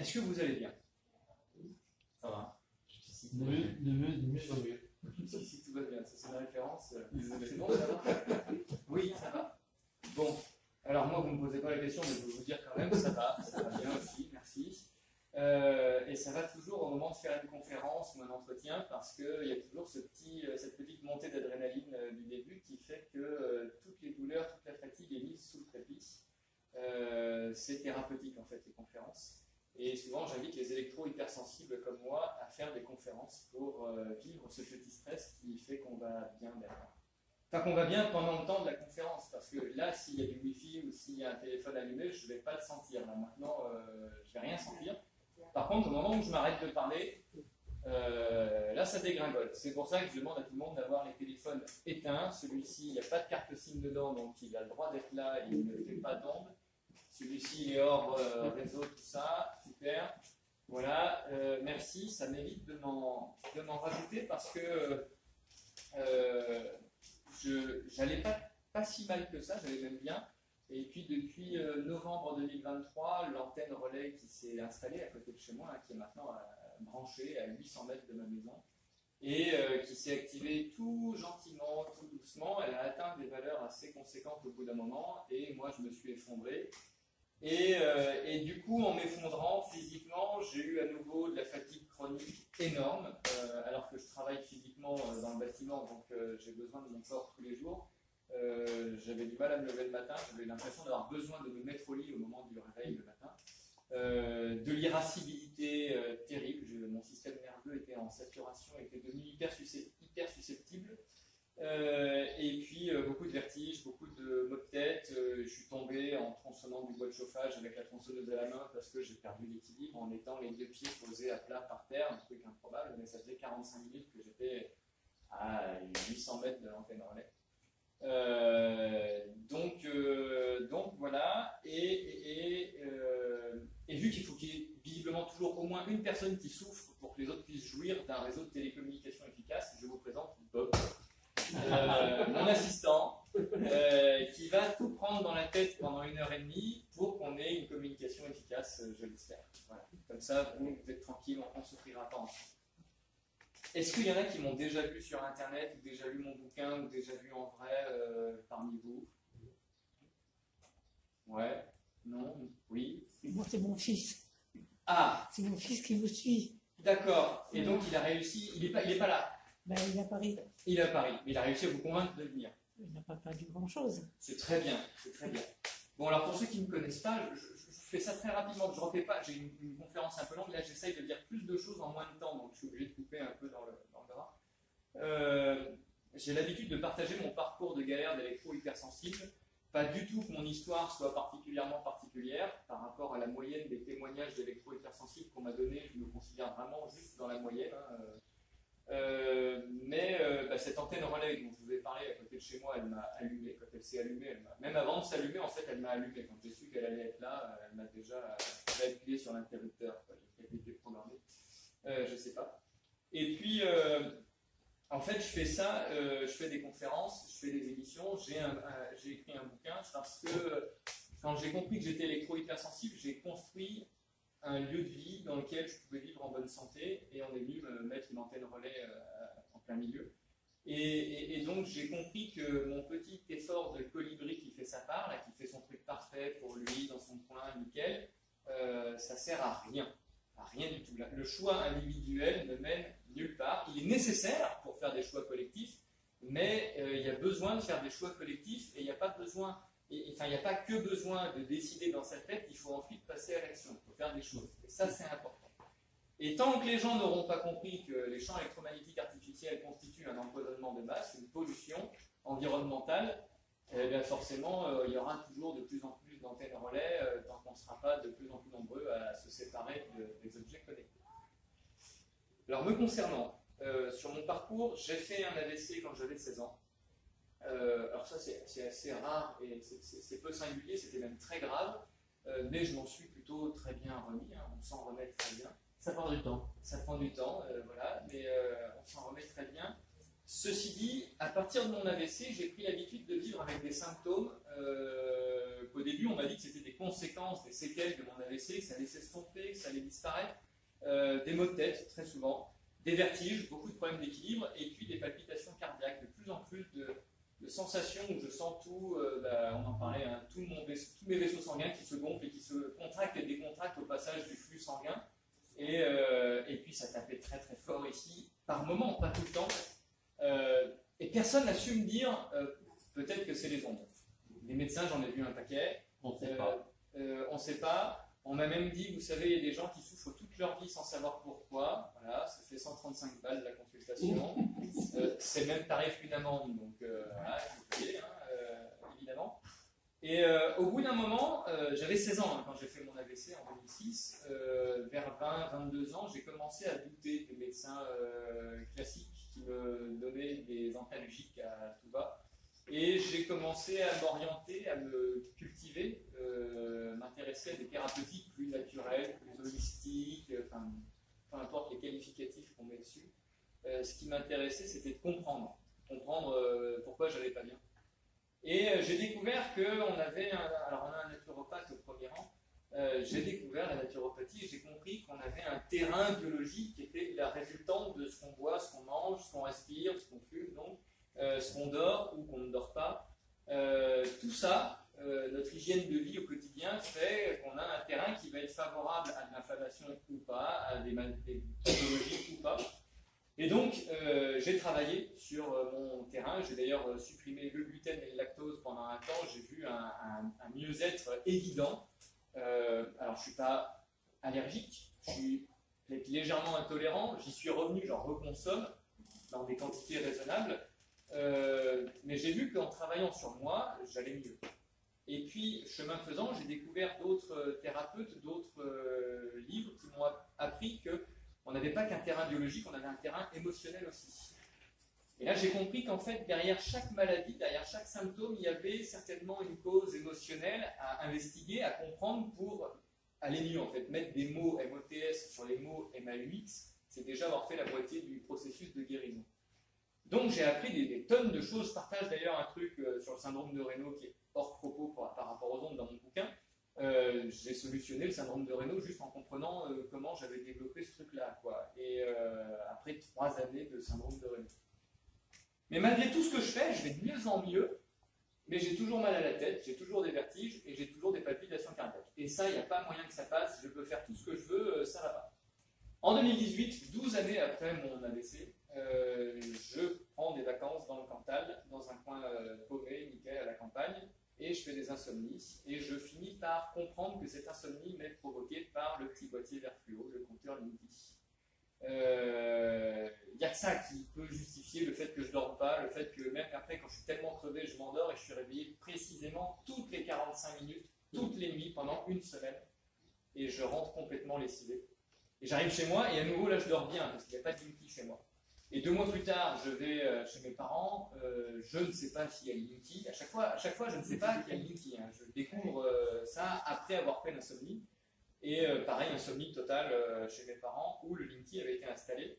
Est-ce que vous allez bien? Ça va? De mieux en mieux. Si tout va bien, ça c'est la référence. C'est bon, ça va? Oui, ça va. Bon, alors moi vous ne me posez pas la question, mais je vais vous dire quand même, ça va bien aussi, merci. Et ça va toujours au moment de faire une conférence ou un entretien, parce qu'il y a toujours cette petite montée d'adrénaline du début qui fait que toutes les douleurs, toute la fatigue est mise sous le trépied. C'est thérapeutique en fait les conférences. Et souvent, j'invite les électro-hypersensibles comme moi à faire des conférences pour vivre ce petit stress qui fait qu'on va bien derrière. Enfin, qu'on va bien pendant le temps de la conférence, parce que là, s'il y a du Wi-Fi ou s'il y a un téléphone allumé, je ne vais pas le sentir. Là, maintenant, je ne vais rien sentir. Par contre, au moment où je m'arrête de parler, là, ça dégringole. C'est pour ça que je demande à tout le monde d'avoir les téléphones éteints. Celui-ci, il n'y a pas de carte SIM dedans, donc il a le droit d'être là et il ne fait pas d'onde. Celui-ci il est hors réseau, tout ça, super. Voilà, merci, ça m'évite de m'en rajouter parce que j'allais pas si mal que ça, j'allais même bien. Et puis depuis novembre 2023, l'antenne relais qui s'est installée à côté de chez moi, hein, qui est maintenant branchée à 800 mètres de ma maison, et qui s'est activée tout gentiment, tout doucement, elle a atteint des valeurs assez conséquentes au bout d'un moment, et moi je me suis effondré. Et du coup, en m'effondrant physiquement, j'ai eu à nouveau de la fatigue chronique énorme, alors que je travaille physiquement dans le bâtiment, donc j'ai besoin de mon corps tous les jours. J'avais du mal à me lever le matin, j'avais l'impression d'avoir besoin de me mettre au lit au moment du réveil le matin. De l'irascibilité terrible, mon système nerveux était en saturation, était devenu hyper susceptible. Et puis beaucoup de vertiges, beaucoup de maux de tête. Je suis tombé en tronçonnant du bois de chauffage avec la tronçonneuse à la main parce que j'ai perdu l'équilibre en étant les deux pieds posés à plat par terre, un truc improbable, mais ça faisait 45 minutes que j'étais à 800 mètres de l'antenne relais. Donc voilà, et vu qu'il faut qu'il y ait visiblement toujours au moins une personne qui souffre pour que les autres puissent jouir d'un réseau de télécommunications efficace, je vous présente Bob. Mon assistant, qui va tout prendre dans la tête pendant 1h30 pour qu'on ait une communication efficace, je l'espère. Voilà. Comme ça, vous êtes tranquille, on ne souffrira pas ensemble. Est-ce qu'il y en a qui m'ont déjà lu sur Internet, ou déjà lu mon bouquin, ou déjà lu en vrai parmi vous? Ouais? Non? Oui? Moi, c'est mon fils. Ah! C'est mon fils qui vous suit. D'accord. Et donc, il a réussi. Il est pas là. Ben, il est à Paris. Il est à Paris. Mais il a réussi à vous convaincre de venir. Il n'a pas perdu grand-chose. C'est très bien. C'est très bien. Bon, alors pour ceux qui ne me connaissent pas, je fais ça très rapidement. Je ne refais pas. J'ai une conférence un peu longue. Là, j'essaye de dire plus de choses en moins de temps. Donc, je suis obligé de couper un peu dans le gras. J'ai l'habitude de partager mon parcours de galère d'électro-hypersensible. Pas du tout que mon histoire soit particulièrement particulière par rapport à la moyenne des témoignages d'électro-hypersensibles qu'on m'a donné. Je me considère vraiment juste dans la moyenne. Mais cette antenne relais dont je vous ai parlé à côté de chez moi, elle m'a allumé. Quand elle s'est allumée, même avant de s'allumer, en fait, elle m'a allumé. Quand j'ai su qu'elle allait être là, elle m'a déjà appuyé sur l'interrupteur. J'ai peut-être été programmé. Je ne sais pas. Et puis, en fait, je fais ça, je fais des conférences, je fais des émissions, j'ai écrit un bouquin parce que quand j'ai compris que j'étais électro-hypersensible, j'ai construit un lieu de vie dans lequel je pouvais vivre en bonne santé et on est venu me mettre une antenne relais en plein milieu. Et donc j'ai compris que mon petit effort de colibri qui fait sa part, là, qui fait son truc parfait pour lui, dans son coin, nickel, ça sert à rien du tout. Le choix individuel ne mène nulle part. Il est nécessaire pour faire des choix collectifs, mais il y a besoin de faire des choix collectifs et il n'y a pas besoin. Enfin, il n'y a pas que besoin de décider dans sa tête, il faut ensuite passer à l'action, il faut faire des choses. Et ça, c'est important. Et tant que les gens n'auront pas compris que les champs électromagnétiques artificiels constituent un empoisonnement de masse, une pollution environnementale, eh bien forcément, il y aura toujours de plus en plus d'antennes relais, tant qu'on ne sera pas de plus en plus nombreux à se séparer des objets connectés. Alors, me concernant, sur mon parcours, j'ai fait un AVC quand j'avais 16 ans. Alors ça c'est assez rare et c'est peu singulier, c'était même très grave, mais je m'en suis plutôt très bien remis, hein, on s'en remet très bien. Ça prend du temps. Ça prend du temps, voilà, mais on s'en remet très bien. Ceci dit, à partir de mon AVC, j'ai pris l'habitude de vivre avec des symptômes qu'au début, on m'a dit que c'était des conséquences, des séquelles de mon AVC, que ça allait s'estomper, que ça allait disparaître, des maux de tête, très souvent, des vertiges, beaucoup de problèmes d'équilibre, et puis des palpitations cardiaques, de plus en plus de sensations où je sens tout, on en parlait, hein, tous mes vaisseaux sanguins qui se gonflent et qui se contractent et décontractent au passage du flux sanguin. Et puis ça tapait très très fort ici, par moment, pas tout le temps. Et personne n'a su me dire, peut-être que c'est les ondes. Les médecins, j'en ai vu un paquet. On ne sait pas. On ne sait pas. On m'a même dit, vous savez, il y a des gens qui souffrent toute leur vie sans savoir pourquoi. Voilà, ça fait 135 balles la consultation. C'est même tarif qu'une amende, donc voilà, il faut payer, évidemment. Et au bout d'un moment, j'avais 16 ans quand j'ai fait mon AVC en 2006. Vers 20-22 ans, j'ai commencé à douter des médecins classiques qui me donnaient des antalgiques à tout va. Et j'ai commencé à m'orienter, à me cultiver, m'intéresser à des thérapeutiques plus naturelles, plus holistiques, peu importe les qualificatifs qu'on met dessus. Ce qui m'intéressait, c'était de comprendre pourquoi je n'allais pas bien. Et j'ai découvert qu'on avait, alors on a un naturopathe au premier rang, j'ai découvert la naturopathie et j'ai compris qu'on avait un terrain biologique qui était la résultante de ce qu'on boit, ce qu'on mange, ce qu'on respire, ce qu'on fume, donc ce qu'on dort ou qu'on ne dort pas. Tout ça, notre hygiène de vie au quotidien fait qu'on a un terrain qui va être favorable à de l'inflammation ou pas, à des pathologies ou pas. Et donc, j'ai travaillé sur mon terrain. J'ai d'ailleurs supprimé le gluten et le lactose pendant un temps. J'ai vu un mieux-être évident. Alors, je ne suis pas allergique, je suis peut-être légèrement intolérant. J'y suis revenu, j'en reconsomme dans des quantités raisonnables. Mais j'ai vu qu'en travaillant sur moi, j'allais mieux. Et puis, chemin faisant, j'ai découvert d'autres thérapeutes, d'autres livres qui m'ont appris qu'on n'avait pas qu'un terrain biologique, on avait un terrain émotionnel aussi. Et là, j'ai compris qu'en fait, derrière chaque maladie, derrière chaque symptôme, il y avait certainement une cause émotionnelle à investiguer, à comprendre pour aller mieux. En fait, mettre des mots MOTS sur les mots MAUX, c'est déjà avoir fait la moitié du processus de guérison. Donc, j'ai appris des tonnes de choses. Je partage d'ailleurs un truc sur le syndrome de Raynaud qui est hors propos par rapport aux ondes dans mon bouquin. J'ai solutionné le syndrome de Raynaud juste en comprenant comment j'avais développé ce truc-là, quoi. Et après 3 années de syndrome de Raynaud. Mais malgré tout ce que je fais, je vais de mieux en mieux, mais j'ai toujours mal à la tête, j'ai toujours des vertiges et j'ai toujours des palpitations cardiaques. Et ça, il n'y a pas moyen que ça passe, je peux faire tout ce que je veux, ça ne va pas. En 2018, 12 années après mon AVC, je prends des vacances dans le Cantal, dans un coin paumé, nickel, à la campagne, et je fais des insomnies, et je finis par comprendre que cette insomnie m'est provoquée par le petit boîtier vert fluo, le compteur Linky. Il n'y a que ça qui peut justifier le fait que je ne dors pas, le fait que même après, quand je suis tellement crevé, je m'endors et je suis réveillé précisément toutes les 45 minutes, toutes les nuits, pendant une semaine, et je rentre complètement lessivé. Et j'arrive chez moi, et à nouveau, là, je dors bien, parce qu'il n'y a pas de Linky chez moi. Et 2 mois plus tard, je vais chez mes parents, je ne sais pas s'il y a le Linky. À chaque fois, je ne sais pas qu'il y a le Linky. Hein. Je découvre ça après avoir fait l'insomnie. Et pareil, insomnie totale chez mes parents, où le Linky avait été installé.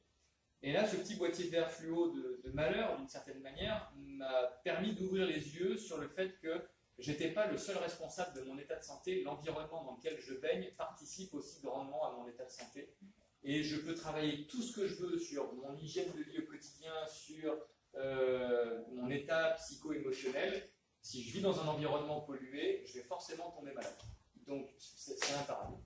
Et là, ce petit boîtier vert fluo de malheur, d'une certaine manière, m'a permis d'ouvrir les yeux sur le fait que je n'étais pas le seul responsable de mon état de santé. L'environnement dans lequel je baigne participe aussi grandement à mon état de santé. Et je peux travailler tout ce que je veux sur mon hygiène de vie au quotidien, sur mon état psycho-émotionnel. Si je vis dans un environnement pollué, je vais forcément tomber malade. Donc, c'est imparable.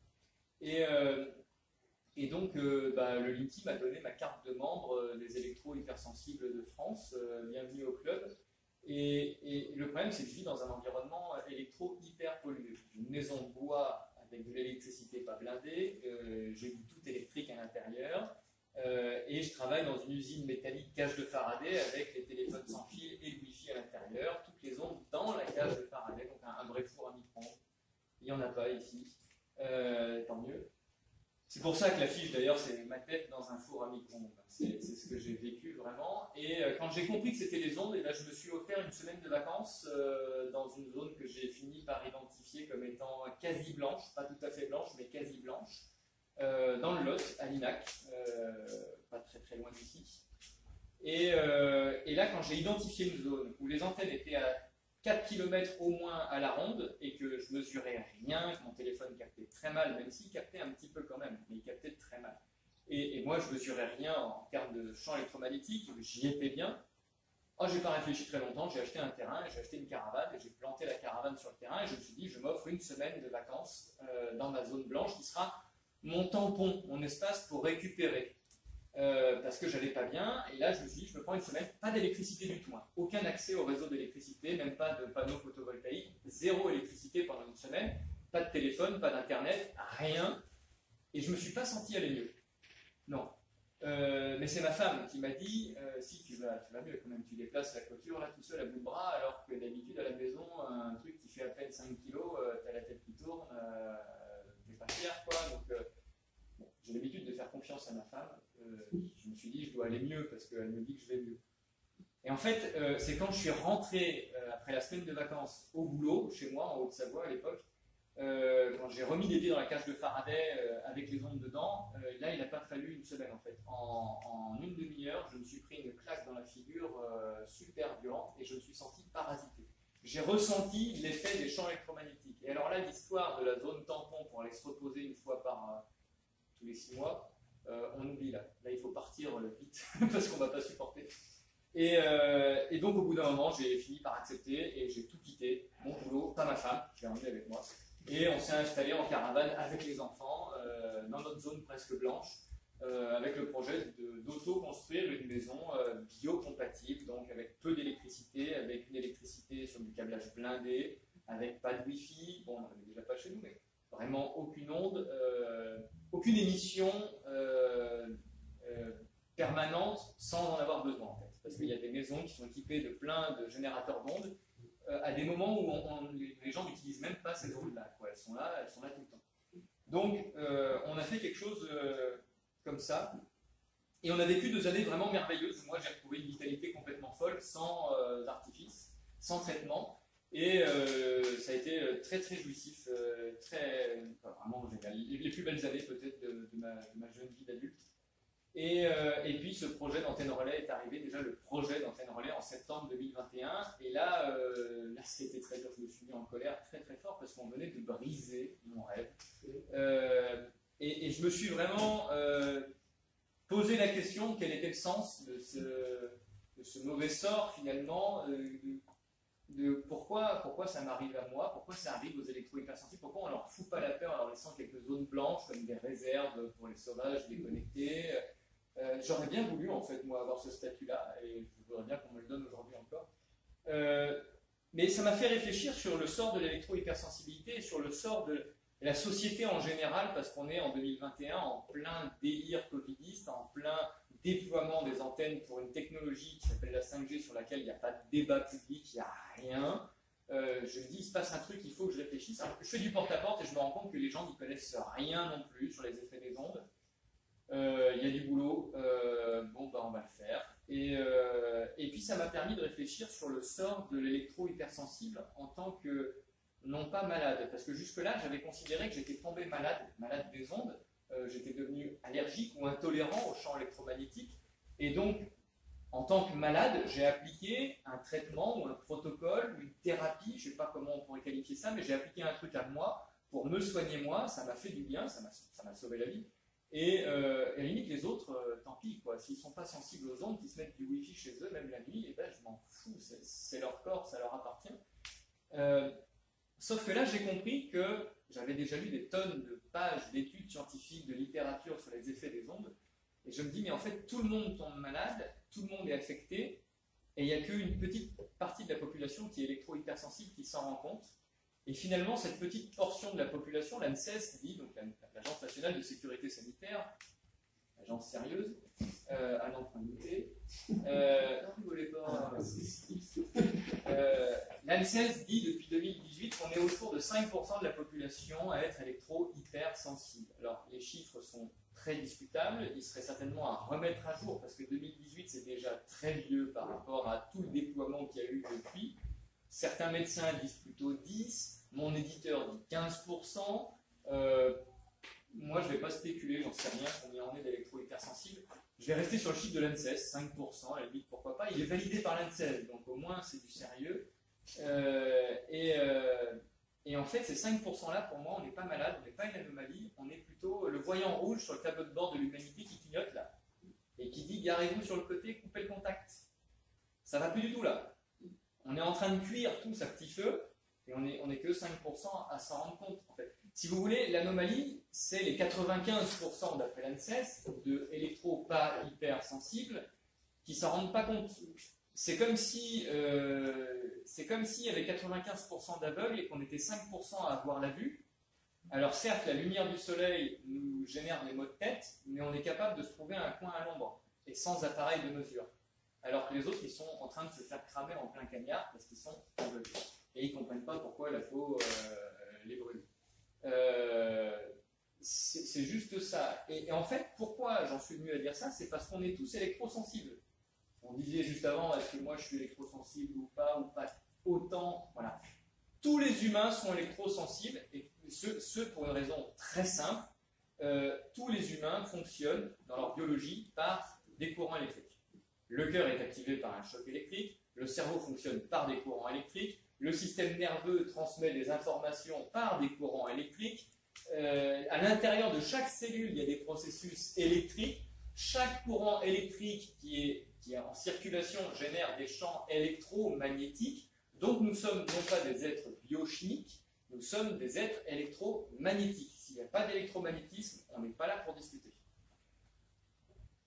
Et donc, le Linky m'a donné ma carte de membre des électro-hypersensibles de France. Bienvenue au club. Et le problème, c'est que je vis dans un environnement électro-hyper pollué. J'ai une maison de bois avec de l'électricité pas blindée, j'ai du tout électrique à l'intérieur, et je travaille dans une usine métallique cage de Faraday avec les téléphones sans fil et le Wi-Fi à l'intérieur, toutes les ondes dans la cage de Faraday, donc un vrai four à micro-ondes. Il n'y en a pas ici, tant mieux. C'est pour ça que l'affiche d'ailleurs c'est ma tête dans un four à micro-ondes. C'est ce que j'ai vécu vraiment. Et quand j'ai compris que c'était les ondes, et là, je me suis offert une semaine de vacances dans une zone que j'ai fini par identifier comme étant quasi blanche, pas tout à fait blanche, mais quasi blanche, dans le Lot, à Linac, pas très très loin d'ici. Et là, quand j'ai identifié une zone où les antennes étaient à 4 km au moins à la ronde et que je mesurais rien, que mon téléphone captait très mal, même s'il captait un petit peu quand même, mais il captait très mal. Et moi, je mesurais rien en termes de champ électromagnétique, j'y étais bien. Oh, j'ai pas réfléchi très longtemps, j'ai acheté un terrain, j'ai acheté une caravane et j'ai planté la caravane sur le terrain et je me suis dit, je m'offre une semaine de vacances dans ma zone blanche qui sera mon tampon, mon espace pour récupérer. Parce que j'allais pas bien, et là je me suis dit, je me prends une semaine, pas d'électricité du tout, hein. Aucun accès au réseau d'électricité, même pas de panneaux photovoltaïques, zéro électricité pendant une semaine, pas de téléphone, pas d'internet, rien, et je me suis pas senti aller mieux. Non. Mais c'est ma femme qui m'a dit, si tu vas mieux quand même, tu déplaces la clôture là tout seul à bout de bras, alors que d'habitude à la maison, un truc qui fait à peine 5 kilos, t'as la tête qui tourne, t'es pas fier quoi, donc bon, j'ai l'habitude de faire confiance à ma femme. Je me suis dit, je dois aller mieux parce qu'elle me dit que je vais mieux. Et en fait, c'est quand je suis rentré après la semaine de vacances au boulot, chez moi, en Haute-Savoie à l'époque, quand j'ai remis les pieds dans la cage de Faraday avec les ondes dedans, là, il n'a pas fallu une semaine en fait. En une demi-heure, je me suis pris une claque dans la figure super violente et je me suis senti parasité. J'ai ressenti l'effet des champs électromagnétiques. Et alors là, l'histoire de la zone tampon pour aller se reposer une fois par tous les 6 mois, on oublie là. Là, il faut partir vite parce qu'on ne va pas supporter. Et donc, au bout d'un moment, j'ai fini par accepter et j'ai tout quitté. Mon boulot, pas ma femme, je l'ai emmené avec moi. Et on s'est installé en caravane avec les enfants dans notre zone presque blanche avec le projet d'auto-construire une maison biocompatible, donc avec peu d'électricité, avec une électricité sur du câblage blindé, avec pas de Wi-Fi. Bon, on n'en avait déjà pas chez nous, mais vraiment aucune onde, aucune émission permanente sans en avoir besoin en fait. Parce qu'il y a des maisons qui sont équipées de plein de générateurs d'ondes à des moments où les gens n'utilisent même pas ces ondes-là. Elles sont là tout le temps. Donc on a fait quelque chose comme ça. Et on a vécu 2 années vraiment merveilleuses. Moi j'ai retrouvé une vitalité complètement folle, sans artifice, sans traitement. Et ça a été très très jouissif, vraiment génial. Les plus belles années peut-être de ma jeune vie d'adulte. Et puis ce projet d'antenne relais est arrivé, déjà le projet d'antenne relais en septembre 2021. Et là c'était très dur, je me suis mis en colère très très fort parce qu'on venait de briser mon rêve. Et je me suis vraiment posé la question, quel était le sens de ce mauvais sort finalement, de pourquoi ça m'arrive à moi, pourquoi ça arrive aux électro-hypersensibles, pourquoi on leur fout pas la paix en leur laissant quelques zones blanches comme des réserves pour les sauvages déconnectés. J'aurais bien voulu en fait moi avoir ce statut-là et je voudrais bien qu'on me le donne aujourd'hui encore. Mais ça m'a fait réfléchir sur le sort de l'électro-hypersensibilité et sur le sort de la société en général, parce qu'on est en 2021 en plein délire covidiste, en plein déploiement des antennes pour une technologie qui s'appelle la 5G sur laquelle il n'y a pas de débat public, il n'y a rien. Je me dis, il se passe un truc, il faut que je réfléchisse. Alors, je fais du porte-à-porte et je me rends compte que les gens n'y connaissent rien non plus sur les effets des ondes. Il y a du boulot, bon bah on va le faire. Et puis ça m'a permis de réfléchir sur le sort de l'électro-hypersensible en tant que, non pas malade, parce que jusque-là j'avais considéré que j'étais tombé malade des ondes, j'étais devenu allergique ou intolérant aux champs électromagnétiques, et donc en tant que malade, j'ai appliqué un traitement ou un protocole ou une thérapie, je ne sais pas comment on pourrait qualifier ça, mais j'ai appliqué un truc à moi pour me soigner moi, ça m'a fait du bien, ça m'a sauvé la vie. Et à la limite, les autres, tant pis, quoi. S'ils ne sont pas sensibles aux ondes, qu'ils se mettent du Wi-Fi chez eux, même la nuit, et ben, je m'en fous, c'est leur corps, ça leur appartient. Sauf que là, j'ai compris que j'avais déjà lu des tonnes de pages d'études scientifiques, de littérature sur les effets des ondes, et je me dis, mais en fait, tout le monde tombe malade, tout le monde est affecté, et il n'y a qu'une petite partie de la population qui est électro-hypersensible qui s'en rend compte. Et finalement, cette petite portion de la population, l'ANSES dit, donc l'Agence nationale de sécurité sanitaire, agence sérieuse, à n'en point noter, l'ANSES dit depuis 2018 qu'on est autour de 5% de la population à être électro-hypersensible. Alors, les chiffres sont très discutables, il serait certainement à remettre à jour, parce que 2018, c'est déjà très vieux par rapport à tout le déploiement qu'il y a eu depuis. Certains médecins disent plutôt 10, mon éditeur dit 15%. Moi, je ne vais pas spéculer, j'en sais rien combien on est d'électro-hypersensibles. Je vais rester sur le chiffre de l'ANSES, 5%, à la limite, pourquoi pas. Il est validé par l'ANSES, donc au moins c'est du sérieux. Et en fait, ces 5%-là, pour moi, on n'est pas malade, on n'est pas une anomalie, on est plutôt le voyant rouge sur le tableau de bord de l'humanité qui clignote là, et qui dit garez-vous sur le côté, coupez le contact. Ça va plus du tout là. On est en train de cuire tous à petit feu, et on est que 5% à s'en rendre compte. En fait. Si vous voulez, l'anomalie, c'est les 95% d'après l'ANSES de électro pas hypersensibles qui s'en rendent pas compte. C'est comme si il y avait 95% d'aveugles et qu'on était 5% à avoir la vue. Alors certes, la lumière du soleil nous génère des maux de tête, mais on est capable de se trouver un coin à l'ombre, et sans appareil de mesure. Alors que les autres, ils sont en train de se faire cramer en plein cagnard parce qu'ils sont aveugles. Et ils ne comprennent pas pourquoi la peau les brûle. C'est juste ça. Et en fait, pourquoi j'en suis venu à dire ça? C'est parce qu'on est tous électrosensibles. On disait juste avant, est-ce que moi je suis électrosensible ou pas autant. Voilà. Tous les humains sont électrosensibles, et ce pour une raison très simple. Tous les humains fonctionnent dans leur biologie par des courants électriques. Le cœur est activé par un choc électrique, le cerveau fonctionne par des courants électriques, le système nerveux transmet des informations par des courants électriques. À l'intérieur de chaque cellule, il y a des processus électriques. Chaque courant électrique qui est en circulation génère des champs électromagnétiques. Donc nous sommes non pas des êtres biochimiques, nous sommes des êtres électromagnétiques. S'il n'y a pas d'électromagnétisme, on n'est pas là pour discuter.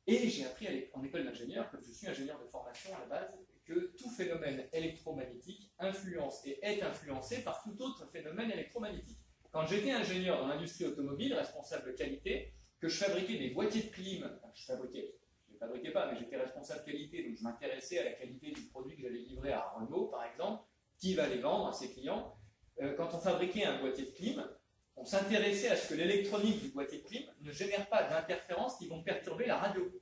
Et j'ai appris en école d'ingénieur, comme je suis ingénieur de formation à la base, que tout phénomène électromagnétique influence et est influencé par tout autre phénomène électromagnétique. Quand j'étais ingénieur dans l'industrie automobile, responsable de qualité, que je fabriquais des boîtiers de clim, je ne les fabriquais pas, mais j'étais responsable qualité, donc je m'intéressais à la qualité du produit que j'allais livrer à Renault, par exemple, qui va les vendre à ses clients. Quand on fabriquait un boîtier de clim, on s'intéressait à ce que l'électronique du boîtier de clim ne génère pas d'interférences qui vont perturber la radio.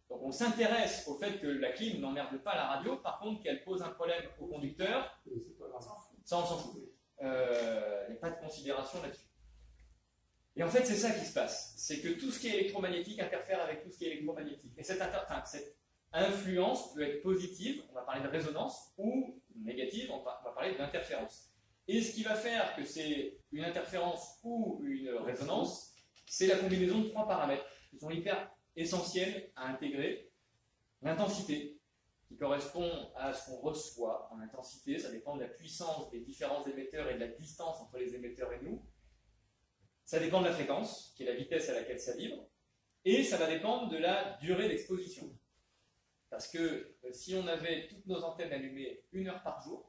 Donc on s'intéresse au fait que la clim n'emmerde pas la radio, par contre qu'elle pose un problème au conducteur, ça on s'en fout. Il n'y a pas de considération là-dessus. Et en fait c'est ça qui se passe, c'est que tout ce qui est électromagnétique interfère avec tout ce qui est électromagnétique. Et cette influence peut être positive, on va parler de résonance, ou négative, on va parler d'interférence. Et ce qui va faire que c'est une interférence ou une résonance, c'est la combinaison de 3 paramètres qui sont hyper essentiels à intégrer. L'intensité, qui correspond à ce qu'on reçoit en intensité, ça dépend de la puissance des différents émetteurs et de la distance entre les émetteurs et nous. Ça dépend de la fréquence, qui est la vitesse à laquelle ça vibre, et ça va dépendre de la durée d'exposition. Parce que si on avait toutes nos antennes allumées 1 heure par jour,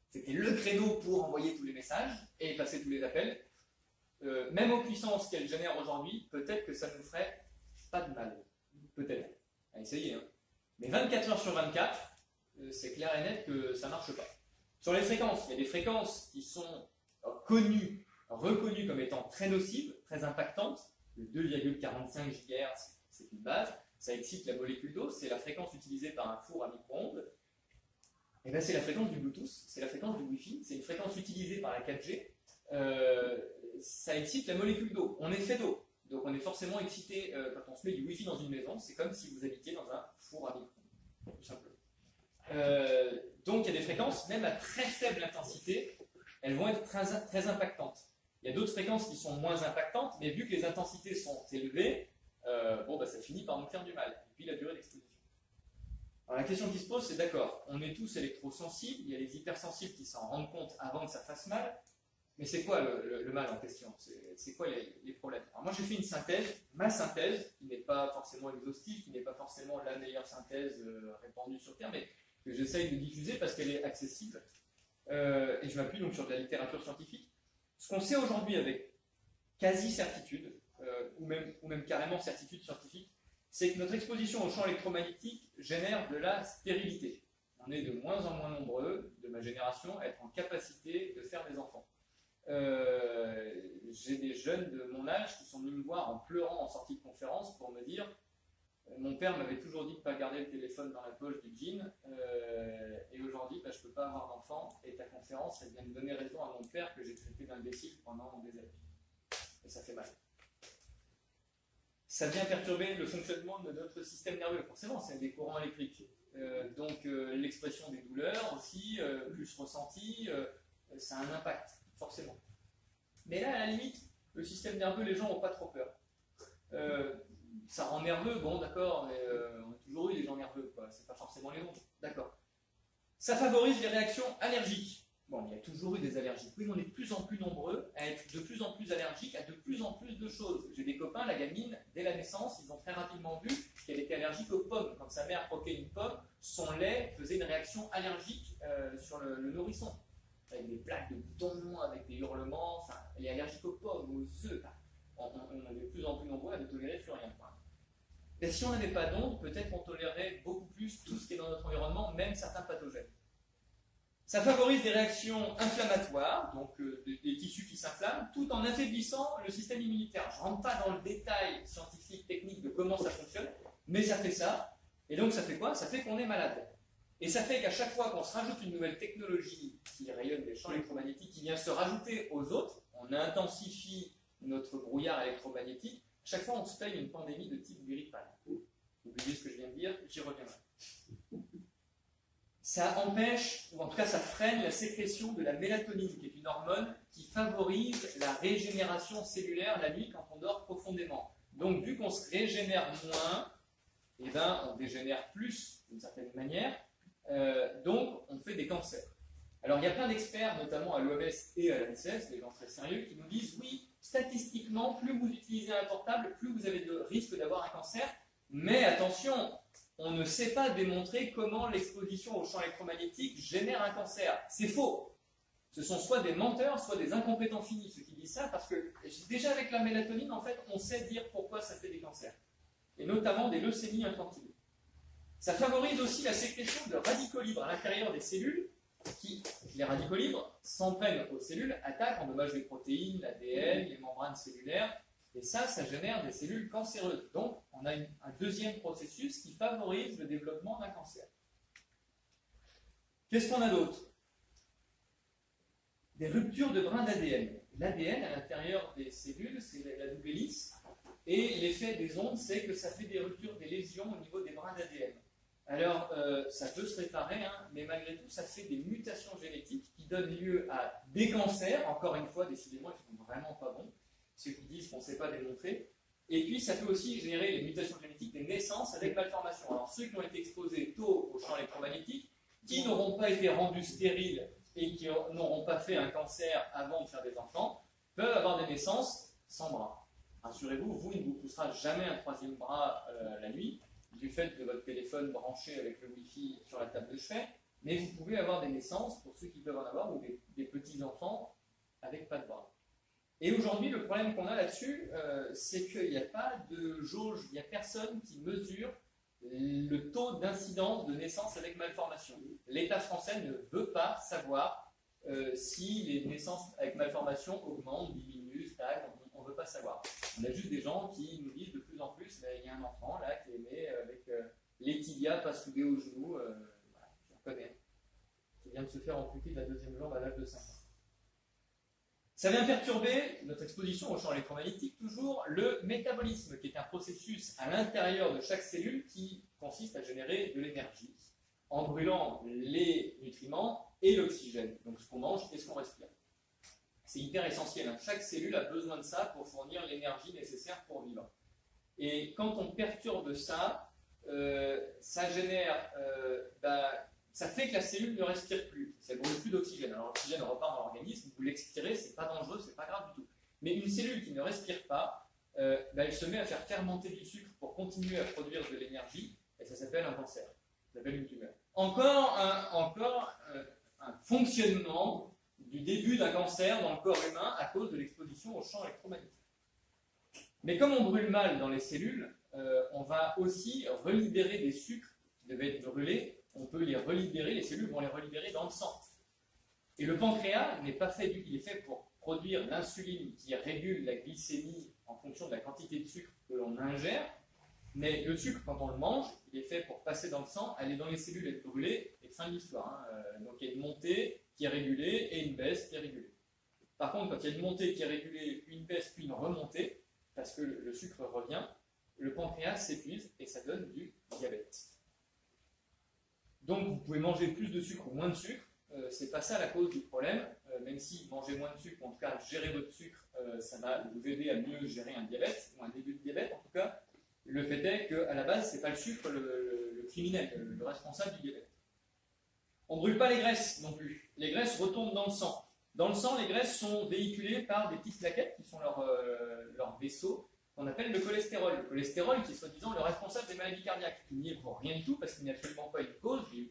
c'était le créneau pour envoyer tous les messages et passer tous les appels. Même aux puissances qu'elles génèrent aujourd'hui, peut-être que ça ne nous ferait pas de mal. Peut-être. À essayer. Hein. Mais 24 heures sur 24, c'est clair et net que ça ne marche pas. Sur les fréquences, il y a des fréquences qui sont reconnues comme étant très nocives, très impactantes. Le 2,45 GHz, c'est une base. Ça excite la molécule d'eau. C'est la fréquence utilisée par un four à micro-ondes. Et bien, c'est la fréquence du Bluetooth, c'est la fréquence du Wi-Fi, c'est une fréquence utilisée par la 4G. Ça excite la molécule d'eau. On est fait d'eau, donc on est forcément excité quand on se met du Wi-Fi dans une maison. C'est comme si vous habitiez dans un four à micro-ondes, tout simplement. Donc il y a des fréquences, même à très faible intensité, elles vont être très impactantes. Il y a d'autres fréquences qui sont moins impactantes, mais vu que les intensités sont élevées, ça finit par nous faire du mal. Et puis la durée d'exposition. Alors la question qui se pose, c'est d'accord, on est tous électrosensibles, il y a les hypersensibles qui s'en rendent compte avant que ça fasse mal, mais c'est quoi le mal en question? C'est quoi les problèmes? Alors moi j'ai fait une synthèse, ma synthèse, qui n'est pas forcément exhaustive, qui n'est pas forcément la meilleure synthèse répandue sur Terre, mais que j'essaye de diffuser parce qu'elle est accessible, et je m'appuie donc sur de la littérature scientifique. Ce qu'on sait aujourd'hui avec quasi-certitude, ou même carrément certitude scientifique, c'est que notre exposition au champ électromagnétique génère de la stérilité. On est de moins en moins nombreux, de ma génération, à être en capacité de faire des enfants. J'ai des jeunes de mon âge qui sont venus me voir en pleurant en sortie de conférence pour me dire mon père m'avait toujours dit de ne pas garder le téléphone dans la poche du jean, et aujourd'hui je ne peux pas avoir d'enfant, et ta conférence elle vient de donner raison à mon père que j'ai traité d'imbécile pendant des années. Et ça fait mal. Ça vient perturber le fonctionnement de notre système nerveux. Forcément, c'est des courants électriques. L'expression des douleurs aussi, plus ressentie, ça a un impact, forcément. Mais là, à la limite, le système nerveux, les gens n'ont pas trop peur. Ça rend nerveux, bon d'accord, mais on a toujours eu des gens nerveux, quoi. C'est pas forcément les autres, d'accord. Ça favorise les réactions allergiques. Bon, il y a toujours eu des allergiques, oui, mais on est de plus en plus nombreux à être de plus en plus allergiques à de plus en plus de choses. J'ai des copains, la gamine, dès la naissance, ils ont très rapidement vu qu'elle était allergique aux pommes. Quand sa mère croquait une pomme, son lait faisait une réaction allergique sur le nourrisson. Avec des plaques de boutons, avec des hurlements, enfin, elle est allergique aux pommes, aux œufs. On est de plus en plus nombreux à ne tolérer plus rien. Et si on n'avait pas d'ondes, peut-être qu'on tolérerait beaucoup plus tout ce qui est dans notre environnement, même certains pathogènes. Ça favorise des réactions inflammatoires, donc des tissus qui s'inflamment, tout en affaiblissant le système immunitaire. Je ne rentre pas dans le détail scientifique, technique de comment ça fonctionne, mais ça fait ça. Et donc ça fait quoi? Ça fait qu'on est malade. Et ça fait qu'à chaque fois qu'on se rajoute une nouvelle technologie qui rayonne des champs électromagnétiques, qui vient se rajouter aux autres, on intensifie notre brouillard électromagnétique, chaque fois on se paye une pandémie de type grippal. Oubliez ce que je viens de dire, j'y reviendrai. Ça empêche, ou en tout cas ça freine la sécrétion de la mélatonine, qui est une hormone qui favorise la régénération cellulaire la nuit quand on dort profondément. Donc vu qu'on se régénère moins, eh ben, on dégénère plus d'une certaine manière, donc on fait des cancers. Alors il y a plein d'experts, notamment à l'OMS et à l'ANSES, des gens très sérieux, qui nous disent oui, statistiquement, plus vous utilisez un portable, plus vous avez de risque d'avoir un cancer, mais attention, on ne sait pas démontrer comment l'exposition au champ électromagnétique génère un cancer. C'est faux. Ce sont soit des menteurs, soit des incompétents finis, ceux qui disent ça, parce que déjà avec la mélatonine, en fait, on sait dire pourquoi ça fait des cancers, et notamment des leucémies infantiles. Ça favorise aussi la sécrétion de radicaux libres à l'intérieur des cellules, qui, les radicaux libres, s'en prennent aux cellules, attaquent, endommagent les protéines, l'ADN, les membranes cellulaires, et ça génère des cellules cancéreuses. Donc, on a un deuxième processus qui favorise le développement d'un cancer. Qu'est-ce qu'on a d'autre? Des ruptures de brins d'ADN. L'ADN, à l'intérieur des cellules, c'est la double hélice, et l'effet des ondes, c'est que ça fait des ruptures, des lésions au niveau des brins d'ADN. Alors, ça peut se réparer, hein, mais malgré tout, ça fait des mutations génétiques qui donnent lieu à des cancers. Encore une fois, décidément, ils sont vraiment pas bons, ceux qui disent qu'on ne sait pas démontrer. Et puis, ça peut aussi générer les mutations génétiques des naissances avec malformation. Alors, ceux qui ont été exposés tôt au champ électromagnétique, qui n'auront pas été rendus stériles et qui n'auront pas fait un cancer avant de faire des enfants, peuvent avoir des naissances sans bras. Rassurez-vous, vous, il ne vous poussera jamais un troisième bras la nuit, du fait de votre téléphone branché avec le Wi-Fi sur la table de chevet, mais vous pouvez avoir des naissances, pour ceux qui peuvent en avoir, ou des petits-enfants avec pas de bras. Et aujourd'hui, le problème qu'on a là-dessus, c'est qu'il n'y a pas de jauge, il n'y a personne qui mesure le taux d'incidence de naissance avec malformation. L'État français ne veut pas savoir si les naissances avec malformation augmentent, diminuent, stagnent, on ne veut pas savoir. On a juste des gens qui nous disent de plus en plus, il y a un enfant là qui est né avec les tibias pas soudés au genou, voilà, je le connais, qui vient de se faire amputer de la deuxième jambe à l'âge de 5 ans. Ça vient perturber notre exposition au champ électromagnétique, toujours le métabolisme, qui est un processus à l'intérieur de chaque cellule qui consiste à générer de l'énergie en brûlant les nutriments et l'oxygène, donc ce qu'on mange et ce qu'on respire. C'est hyper essentiel, hein. Chaque cellule a besoin de ça pour fournir l'énergie nécessaire pour vivre. Et quand on perturbe ça, ça génère, ça fait que la cellule ne respire plus, ça ne brûle plus d'oxygène. Alors l'oxygène repart dans l'organisme, vous l'expirez, c'est pas dangereux, c'est pas grave du tout. Mais une cellule qui ne respire pas, elle se met à faire fermenter du sucre pour continuer à produire de l'énergie, et ça s'appelle un cancer, ça s'appelle une tumeur. Encore un fonctionnement du début d'un cancer dans le corps humain à cause de l'exposition au champ électromagnétique. Mais comme on brûle mal dans les cellules, on va aussi relibérer des sucres qui devaient être brûlés, on peut les relibérer, les cellules vont les relibérer dans le sang. Et le pancréas n'est pas fait, il est fait pour produire l'insuline qui régule la glycémie en fonction de la quantité de sucre que l'on ingère, mais le sucre, quand on le mange, il est fait pour passer dans le sang, aller dans les cellules, être brûlé, et fin de l'histoire. Hein. Donc il y a une montée qui est régulée et une baisse qui est régulée. Par contre, quand il y a une montée qui est régulée, une baisse puis une remontée, parce que le sucre revient, le pancréas s'épuise et ça donne du diabète. Donc vous pouvez manger plus de sucre ou moins de sucre, c'est pas ça la cause du problème, même si manger moins de sucre, ou en tout cas gérer votre sucre, ça va vous aider à mieux gérer un diabète, ou un début de diabète en tout cas. Le fait est qu'à la base, c'est pas le sucre le criminel, le responsable du diabète. On ne brûle pas les graisses non plus. Les graisses retournent dans le sang. Dans le sang, les graisses sont véhiculées par des petites plaquettes qui sont leurs vaisseaux, qu'on appelle le cholestérol. Le cholestérol qui est soi-disant le responsable des maladies cardiaques, qui n'y est pour rien du tout parce qu'il n'est absolument pas une cause, mais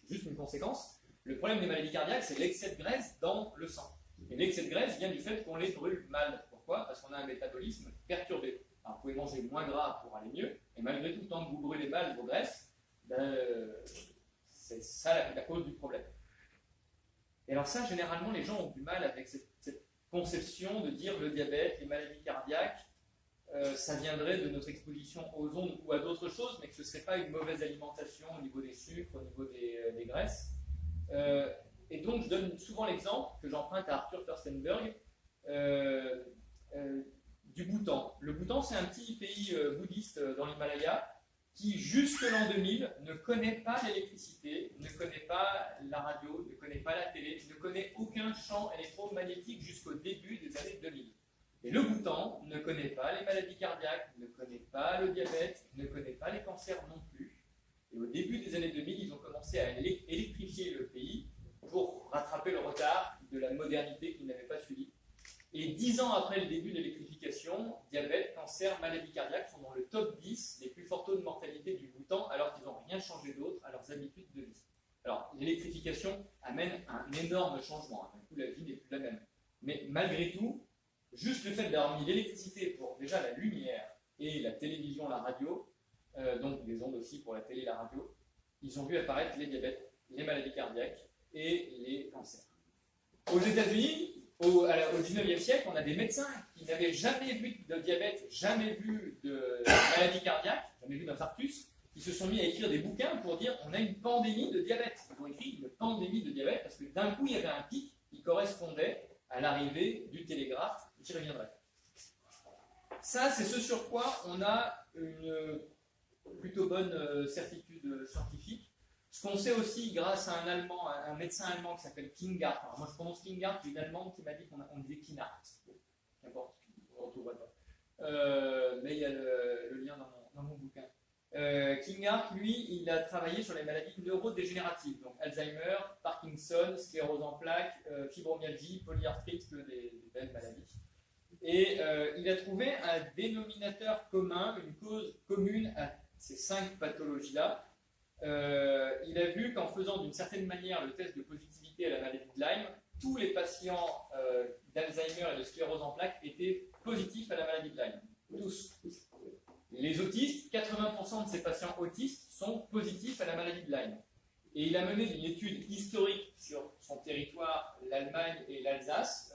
juste une conséquence. Le problème des maladies cardiaques, c'est l'excès de graisse dans le sang. Et l'excès de graisse vient du fait qu'on les brûle mal. Pourquoi? Parce qu'on a un métabolisme perturbé. Alors, vous pouvez manger moins gras pour aller mieux, et malgré tout, tant que vous brûlez mal vos graisses, c'est ça la cause du problème. Et alors ça, généralement, les gens ont du mal avec cette conception de dire le diabète, les maladies cardiaques, ça viendrait de notre exposition aux ondes ou à d'autres choses, mais que ce ne serait pas une mauvaise alimentation au niveau des sucres, au niveau des graisses. Et donc, je donne souvent l'exemple que j'emprunte à Arthur Firstenberg du Bhoutan. Le Bhoutan, c'est un petit pays bouddhiste dans l'Himalaya qui, jusque l'an 2000, ne connaît pas l'électricité, ne connaît pas la radio, ne connaît pas la télé, ne connaît aucun champ électromagnétique jusqu'au début des années 2000. Et le Bhoutan ne connaît pas les maladies cardiaques, ne connaît pas le diabète, ne connaît pas les cancers non plus. Et au début des années 2000, ils ont commencé à électrifier le pays pour rattraper le retard de la modernité qu'ils n'avaient pas suivi. Et 10 ans après le début de l'électrification, diabète, cancer, maladies cardiaques sont dans le top 10 des plus forts taux de mortalité du Bhoutan, alors qu'ils n'ont rien changé d'autre à leurs habitudes de vie. Alors, l'électrification amène un énorme changement. Du coup, la vie n'est plus la même. Mais malgré tout, juste le fait d'avoir mis l'électricité pour déjà la lumière et la télévision, la radio, donc les ondes aussi pour la télé et la radio, ils ont vu apparaître les diabètes, les maladies cardiaques et les cancers. Aux États-Unis, au 19e siècle, on a des médecins qui n'avaient jamais vu de diabète, jamais vu de maladie cardiaque, jamais vu d'infarctus, qui se sont mis à écrire des bouquins pour dire on a une pandémie de diabète. Ils ont écrit une pandémie de diabète parce que d'un coup il y avait un pic qui correspondait à l'arrivée du télégraphe. J'y reviendrai. Ça, c'est ce sur quoi on a une plutôt bonne certitude scientifique. Ce qu'on sait aussi grâce à un médecin allemand qui s'appelle Klinghardt. Alors moi je prononce Klinghardt, j'ai une allemande qui m'a dit qu'on disait Kinhardt. N'importe, on ne retrouverait pas. Mais il y a le lien dans mon bouquin. Klinghardt, lui, il a travaillé sur les maladies neurodégénératives, donc Alzheimer, Parkinson, sclérose en plaques, fibromyalgie, polyarthrite, des belles maladies. Et il a trouvé un dénominateur commun, une cause commune à ces 5 pathologies-là. Il a vu qu'en faisant d'une certaine manière le test de positivité à la maladie de Lyme, tous les patients d'Alzheimer et de sclérose en plaques étaient positifs à la maladie de Lyme. Tous. Les autistes, 80% de ces patients autistes sont positifs à la maladie de Lyme. Et il a mené une étude historique sur son territoire, l'Allemagne et l'Alsace,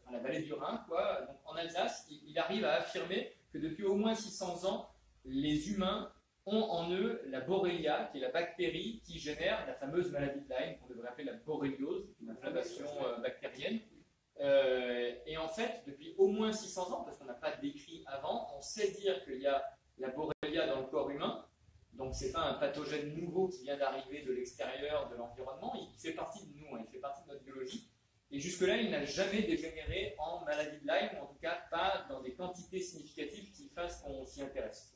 la vallée du Rhin, quoi. Donc, en Alsace, il arrive à affirmer que depuis au moins 600 ans, les humains ont en eux la Borrelia, qui est la bactérie qui génère la fameuse maladie de Lyme, qu'on devrait appeler la borréliose, une inflammation bactérienne. Et en fait, depuis au moins 600 ans, parce qu'on n'a pas décrit avant, on sait dire qu'il y a la Borrelia dans le corps humain. Donc ce n'est pas un pathogène nouveau qui vient d'arriver de l'extérieur de l'environnement, il fait partie de nous, il fait partie de notre biologie. Et jusque-là, il n'a jamais dégénéré en maladie de Lyme, ou en tout cas pas dans des quantités significatives qui fassent qu'on s'y intéresse.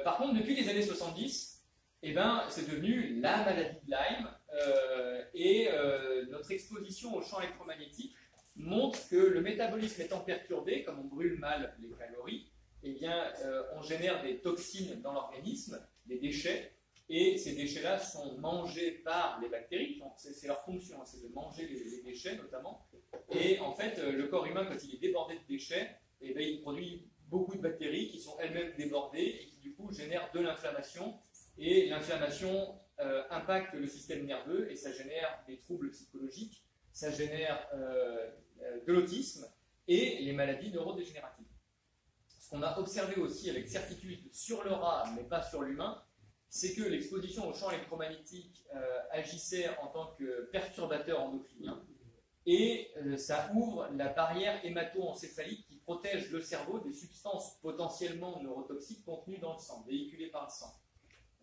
Par contre, depuis les années 70, c'est devenu la maladie de Lyme, et notre exposition aux champs électromagnétiques montre que le métabolisme étant perturbé, comme on brûle mal les calories, on génère des toxines dans l'organisme, des déchets, et ces déchets-là sont mangés par les bactéries. C'est leur fonction, c'est de manger les déchets notamment. Et en fait, le corps humain, quand il est débordé de déchets, il produit beaucoup de bactéries qui sont elles-mêmes débordées et qui du coup génèrent de l'inflammation. Et l'inflammation impacte le système nerveux et ça génère des troubles psychologiques, ça génère de l'autisme et les maladies neurodégénératives. Ce qu'on a observé aussi avec certitude sur le rat, mais pas sur l'humain, c'est que l'exposition aux champs électromagnétiques agissait en tant que perturbateur endocrinien et ça ouvre la barrière hémato-encéphalique qui protège le cerveau des substances potentiellement neurotoxiques contenues dans le sang, véhiculées par le sang.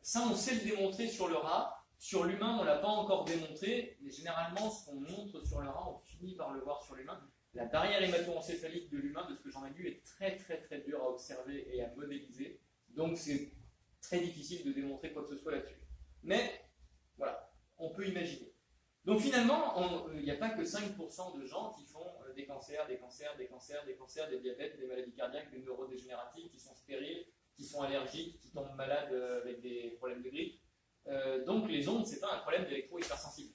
Ça, on sait le démontrer sur le rat Sur l'humain, on ne l'a pas encore démontré, mais généralement, ce qu'on montre sur le rat, on finit par le voir sur l'humain. La barrière hémato-encéphalique de l'humain, de ce que j'en ai vu, est très très très dure à observer et à modéliser. Donc c'est très difficile de démontrer quoi que ce soit là-dessus. Mais voilà, on peut imaginer. Donc finalement, il n'y a pas que 5% de gens qui font des cancers, des diabètes, des maladies cardiaques, des neurodégénératives, qui sont stériles, qui sont allergiques, qui tombent malades avec des problèmes de grippe. Donc les ondes, ce n'est pas un problème d'électro-hypersensible.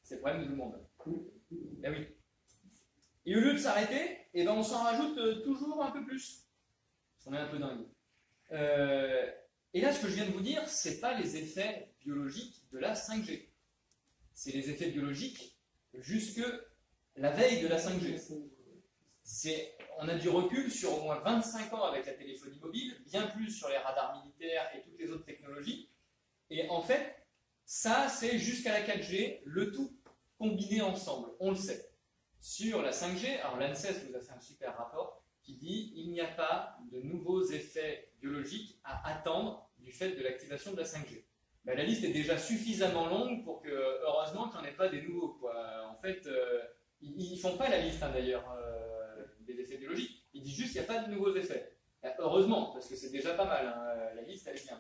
C'est le problème de tout le monde. Ben oui. Et au lieu de s'arrêter, eh ben on s'en rajoute toujours un peu plus. Parce qu'on est un peu dingue. Et là, ce que je viens de vous dire, ce n'est pas les effets biologiques de la 5G. C'est les effets biologiques jusque la veille de la 5G. On a du recul sur au moins 25 ans avec la téléphonie mobile, bien plus sur les radars militaires et toutes les autres technologies. Et en fait, ça, c'est jusqu'à la 4G, le tout combiné ensemble, on le sait. Sur la 5G, alors l'ANSES nous a fait un super rapport qui dit qu'il n'y a pas de nouveaux effets biologiques à attendre du fait de l'activation de la 5G. Ben, la liste est déjà suffisamment longue pour que, heureusement, qu'il n'y en ait pas des nouveaux, quoi. En fait, ils ne font pas la liste, hein, d'ailleurs, des effets biologiques. Ils disent juste qu'il n'y a pas de nouveaux effets. Heureusement, parce que c'est déjà pas mal, hein, la liste, elle est bien.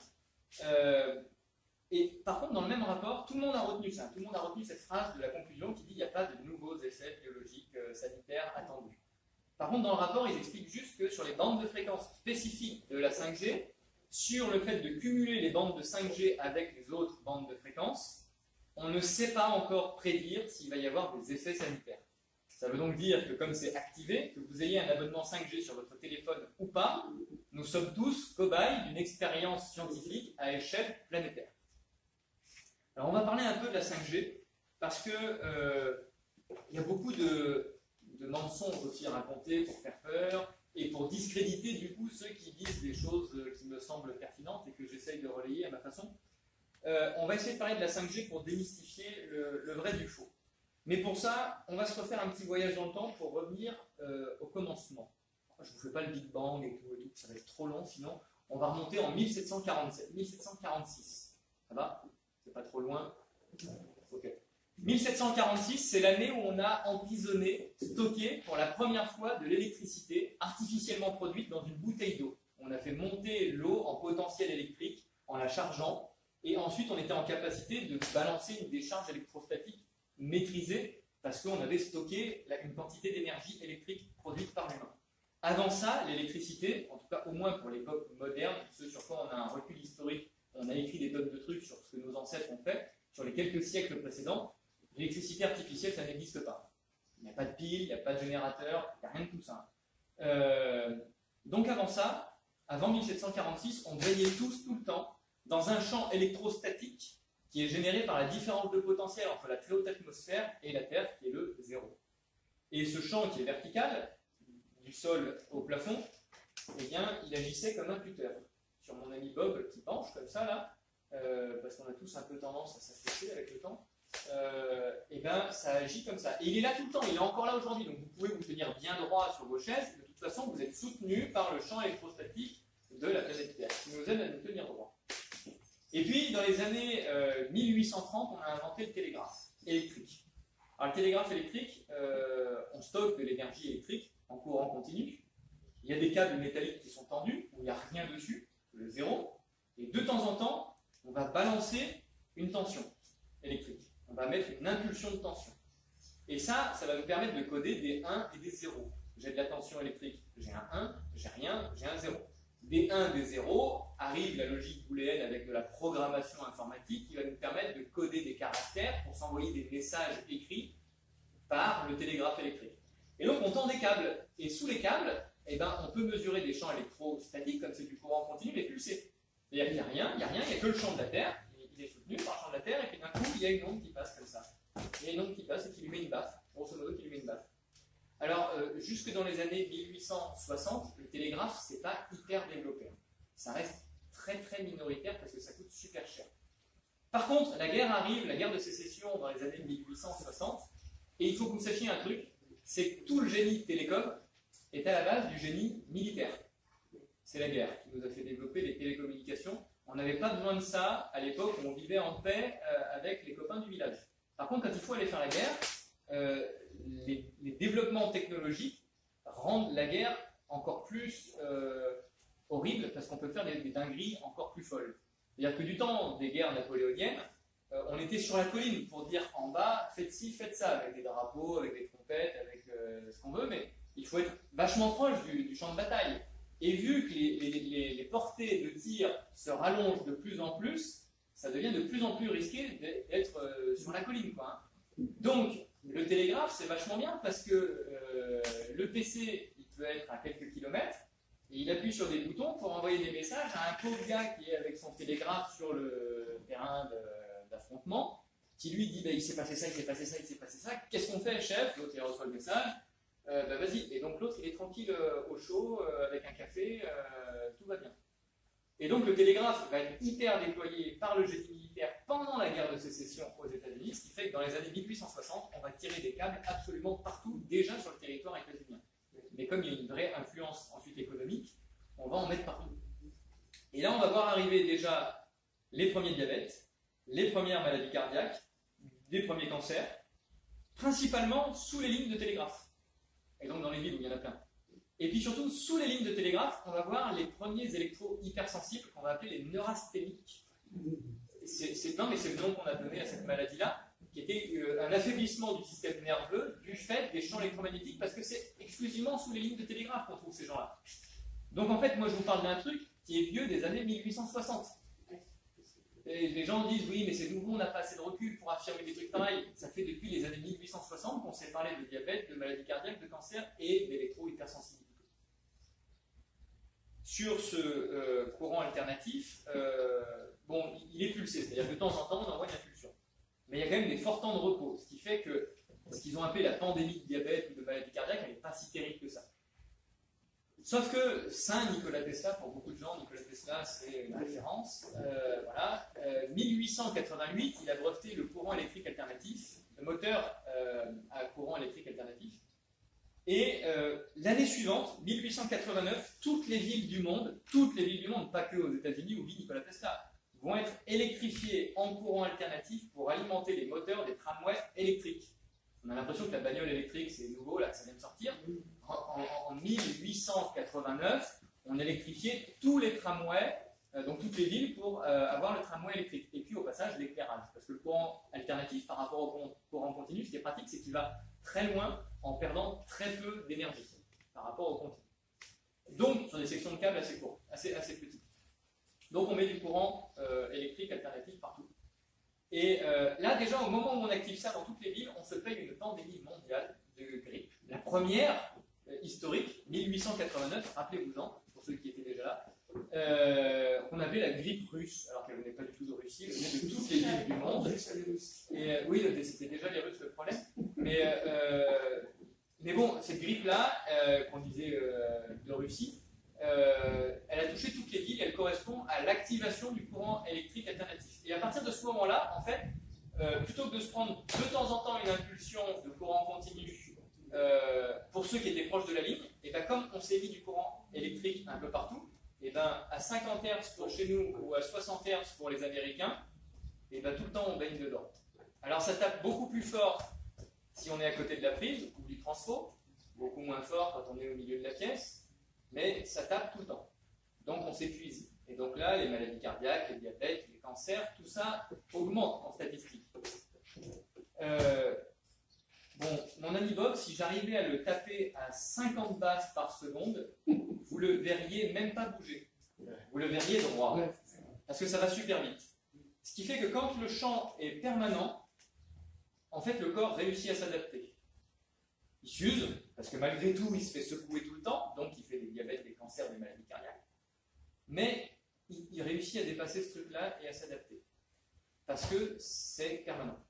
Et par contre, dans le même rapport, tout le monde a retenu ça. Tout le monde a retenu cette phrase de la conclusion qui dit qu'il n'y a pas de nouveaux effets biologiques sanitaires attendus. Par contre, dans le rapport, ils expliquent juste que sur les bandes de fréquences spécifiques de la 5G, sur le fait de cumuler les bandes de 5G avec les autres bandes de fréquences, on ne sait pas encore prédire s'il va y avoir des effets sanitaires. Ça veut donc dire que comme c'est activé, que vous ayez un abonnement 5G sur votre téléphone ou pas, nous sommes tous cobayes d'une expérience scientifique à échelle planétaire. Alors on va parler un peu de la 5G, parce que y a beaucoup de mensonges aussi racontés pour faire peur, et pour discréditer du coup ceux qui disent des choses qui me semblent pertinentes et que j'essaye de relayer à ma façon. On va essayer de parler de la 5G pour démystifier le vrai du faux. Mais pour ça, on va se refaire un petit voyage dans le temps pour revenir au commencement. Je ne vous fais pas le Big Bang et tout, ça va être trop long, sinon on va remonter en 1747, 1746. Ça va? C'est pas trop loin? Ok. 1746, c'est l'année où on a emprisonné, stocké pour la première fois de l'électricité artificiellement produite dans une bouteille d'eau. On a fait monter l'eau en potentiel électrique en la chargeant, et ensuite on était en capacité de balancer une décharge électrostatique maîtrisée parce qu'on avait stocké une quantité d'énergie électrique produite par l'humain. Avant ça, l'électricité, en tout cas au moins pour l'époque moderne, ce sur quoi on a un recul historique, on a écrit des tonnes de trucs sur ce que nos ancêtres ont fait, sur les quelques siècles précédents, l'électricité artificielle, ça n'existe pas. Il n'y a pas de pile, il n'y a pas de générateur, il n'y a rien de tout ça. Donc avant ça, avant 1746, on baignait tous, tout le temps, dans un champ électrostatique qui est généré par la différence de potentiel entre la très haute atmosphère et la Terre, qui est le zéro. Et ce champ qui est vertical, du sol au plafond, eh bien, il agissait comme un tuteur. Sur mon ami Bob, qui penche comme ça, là, parce qu'on a tous un peu tendance à s'affaisser avec le temps, et ben ça agit comme ça. Et il est là tout le temps, il est encore là aujourd'hui, donc vous pouvez vous tenir bien droit sur vos chaises, de toute façon vous êtes soutenu par le champ électrostatique de la planète Terre, qui nous aide à nous tenir droit. Et puis dans les années 1830, on a inventé le télégraphe électrique. Alors le télégraphe électrique, on stocke de l'énergie électrique en courant continu, il y a des câbles métalliques qui sont tendus, où il n'y a rien dessus, le zéro, et de temps en temps, on va balancer une tension électrique. On va mettre une impulsion de tension. Et ça va nous permettre de coder des 1 et des 0. J'ai de la tension électrique, j'ai un 1, j'ai rien, j'ai un 0. Des 1, des 0, arrive la logique booléenne avec de la programmation informatique qui va nous permettre de coder des caractères pour s'envoyer des messages écrits par le télégraphe électrique. Et donc on tend des câbles, et sous les câbles, eh ben, on peut mesurer des champs électrostatiques, comme c'est du courant continu, mais pulsé. Il n'y a rien, il n'y a que le champ de la Terre, il est soutenu par le champ de la Terre, et puis d'un coup, il y a une onde qui passe comme ça. Il y a une onde qui passe et qui lui met une baffe, grosso modo, qui lui met une baffe. Alors, jusque dans les années 1860, le télégraphe, c'est pas hyper développé. Ça reste très très minoritaire parce que ça coûte super cher. Par contre, la guerre arrive, la guerre de sécession dans les années 1860, et il faut que vous sachiez un truc, c'est que tout le génie télécom est à la base du génie militaire. C'est la guerre qui nous a fait développer les télécommunications On n'avait pas besoin de ça à l'époque où on vivait en paix avec les copains du village. Par contre, quand il faut aller faire la guerre, les développements technologiques rendent la guerre encore plus horrible parce qu'on peut faire des dingueries encore plus folles. C'est-à-dire que du temps des guerres napoléoniennes, on était sur la colline pour dire en bas, faites ci, faites ça, avec des drapeaux, avec des trompettes, avec ce qu'on veut, mais il faut être vachement proche du champ de bataille. Et vu que les portées de tir se rallongent de plus en plus, ça devient de plus en plus risqué d'être sur la colline, quoi, hein. Donc, le télégraphe, c'est vachement bien parce que le PC, il peut être à quelques kilomètres, et il appuie sur des boutons pour envoyer des messages à un pauvre gars qui est avec son télégraphe sur le terrain d'affrontement, qui lui dit bah, il s'est passé ça, il s'est passé ça, il s'est passé ça, qu'est-ce qu'on fait, chef? L'autre il reçoit le message, bah vas-y. Et donc l'autre il est tranquille au chaud, avec un café, tout va bien. Et donc le télégraphe va être hyper déployé par le génie militaire pendant la guerre de sécession aux États-Unis, ce qui fait que dans les années 1860, on va tirer des câbles absolument partout, déjà sur le territoire états-unien. Mais comme il y a une vraie influence ensuite économique, on va en mettre partout. Et là, on va voir arriver déjà les premiers diabètes, les premières maladies cardiaques, les premiers cancers, principalement sous les lignes de télégraphe. Et donc dans les villes où il y en a plein. Et puis surtout, sous les lignes de télégraphe, on va voir les premiers électro-hypersensibles qu'on va appeler les neurasthéniques. Non, mais c'est le nom qu'on a donné à cette maladie-là, qui était un affaiblissement du système nerveux du fait des champs électromagnétiques, parce que c'est exclusivement sous les lignes de télégraphe qu'on trouve ces gens-là. Donc en fait, moi je vous parle d'un truc qui est vieux des années 1860. Et les gens disent oui, mais c'est nouveau, on n'a pas assez de recul pour affirmer des trucs pareils. Ça fait depuis les années 1860 qu'on s'est parlé de diabète, de maladie cardiaque, de cancer et d'électro-hypersensibilité. Sur ce courant alternatif, bon, il est pulsé, c'est-à-dire que de temps en temps on envoie une impulsion. Mais il y a quand même des forts temps de repos, ce qui fait que ce qu'ils ont appelé la pandémie de diabète ou de maladie cardiaque, elle n'est pas si terrible que ça. Sauf que Saint Nikola Tesla, pour beaucoup de gens, Nikola Tesla c'est une référence. Voilà. 1888, il a breveté le courant électrique alternatif, le moteur à courant électrique alternatif. Et l'année suivante, 1889, toutes les villes du monde, pas que aux États-Unis où vit Nikola Tesla, vont être électrifiées en courant alternatif pour alimenter les moteurs des tramways électriques. On a l'impression que la bagnole électrique, c'est nouveau, là, ça vient de sortir. En 1889, on électrifiait tous les tramways, donc toutes les villes, pour avoir le tramway électrique. Et puis au passage, l'éclairage. Parce que le courant alternatif, par rapport au courant continu, ce qui est pratique, c'est qu'il va très loin en perdant très peu d'énergie par rapport au continu. Donc, sur des sections de câbles assez courtes, assez petites. Donc, on met du courant électrique alternatif partout. Et là, déjà, au moment où on active ça dans toutes les villes, on se paye une pandémie mondiale de grippe. La première, historique, 1889, rappelez-vous-en, pour ceux qui étaient déjà là, qu'on appelait la grippe russe, alors qu'elle venait pas du tout de Russie, elle venait de toutes les villes du monde. Et, oui, c'était déjà les Russes le problème. Mais bon, cette grippe-là, qu'on disait de Russie, elle a touché toutes les villes, elle correspond à l'activation du courant électrique alternatif. Et à partir de ce moment-là, en fait, plutôt que de se prendre de temps en temps une impulsion de courant continu pour ceux qui étaient proches de la ligne, et bien comme on s'est mis du courant électrique un peu partout, et ben à 50 Hz pour chez nous ou à 60 Hz pour les Américains, et ben tout le temps on baigne dedans. Alors ça tape beaucoup plus fort si on est à côté de la prise ou du transfo, beaucoup moins fort quand on est au milieu de la pièce, mais ça tape tout le temps. Donc on s'épuise. Et donc là, les maladies cardiaques, les diabètes, les cancers, tout ça augmente en statistique. Bon, mon ami Bob, si j'arrivais à le taper à 50 basses par seconde, vous le verriez même pas bouger. Vous le verriez droit. Parce que ça va super vite. Ce qui fait que quand le champ est permanent, en fait, le corps réussit à s'adapter. Il s'use, parce que malgré tout, il se fait secouer tout le temps, donc il fait des diabètes, des cancers, des maladies cardiaques. Mais il réussit à dépasser ce truc-là et à s'adapter. Parce que c'est permanent.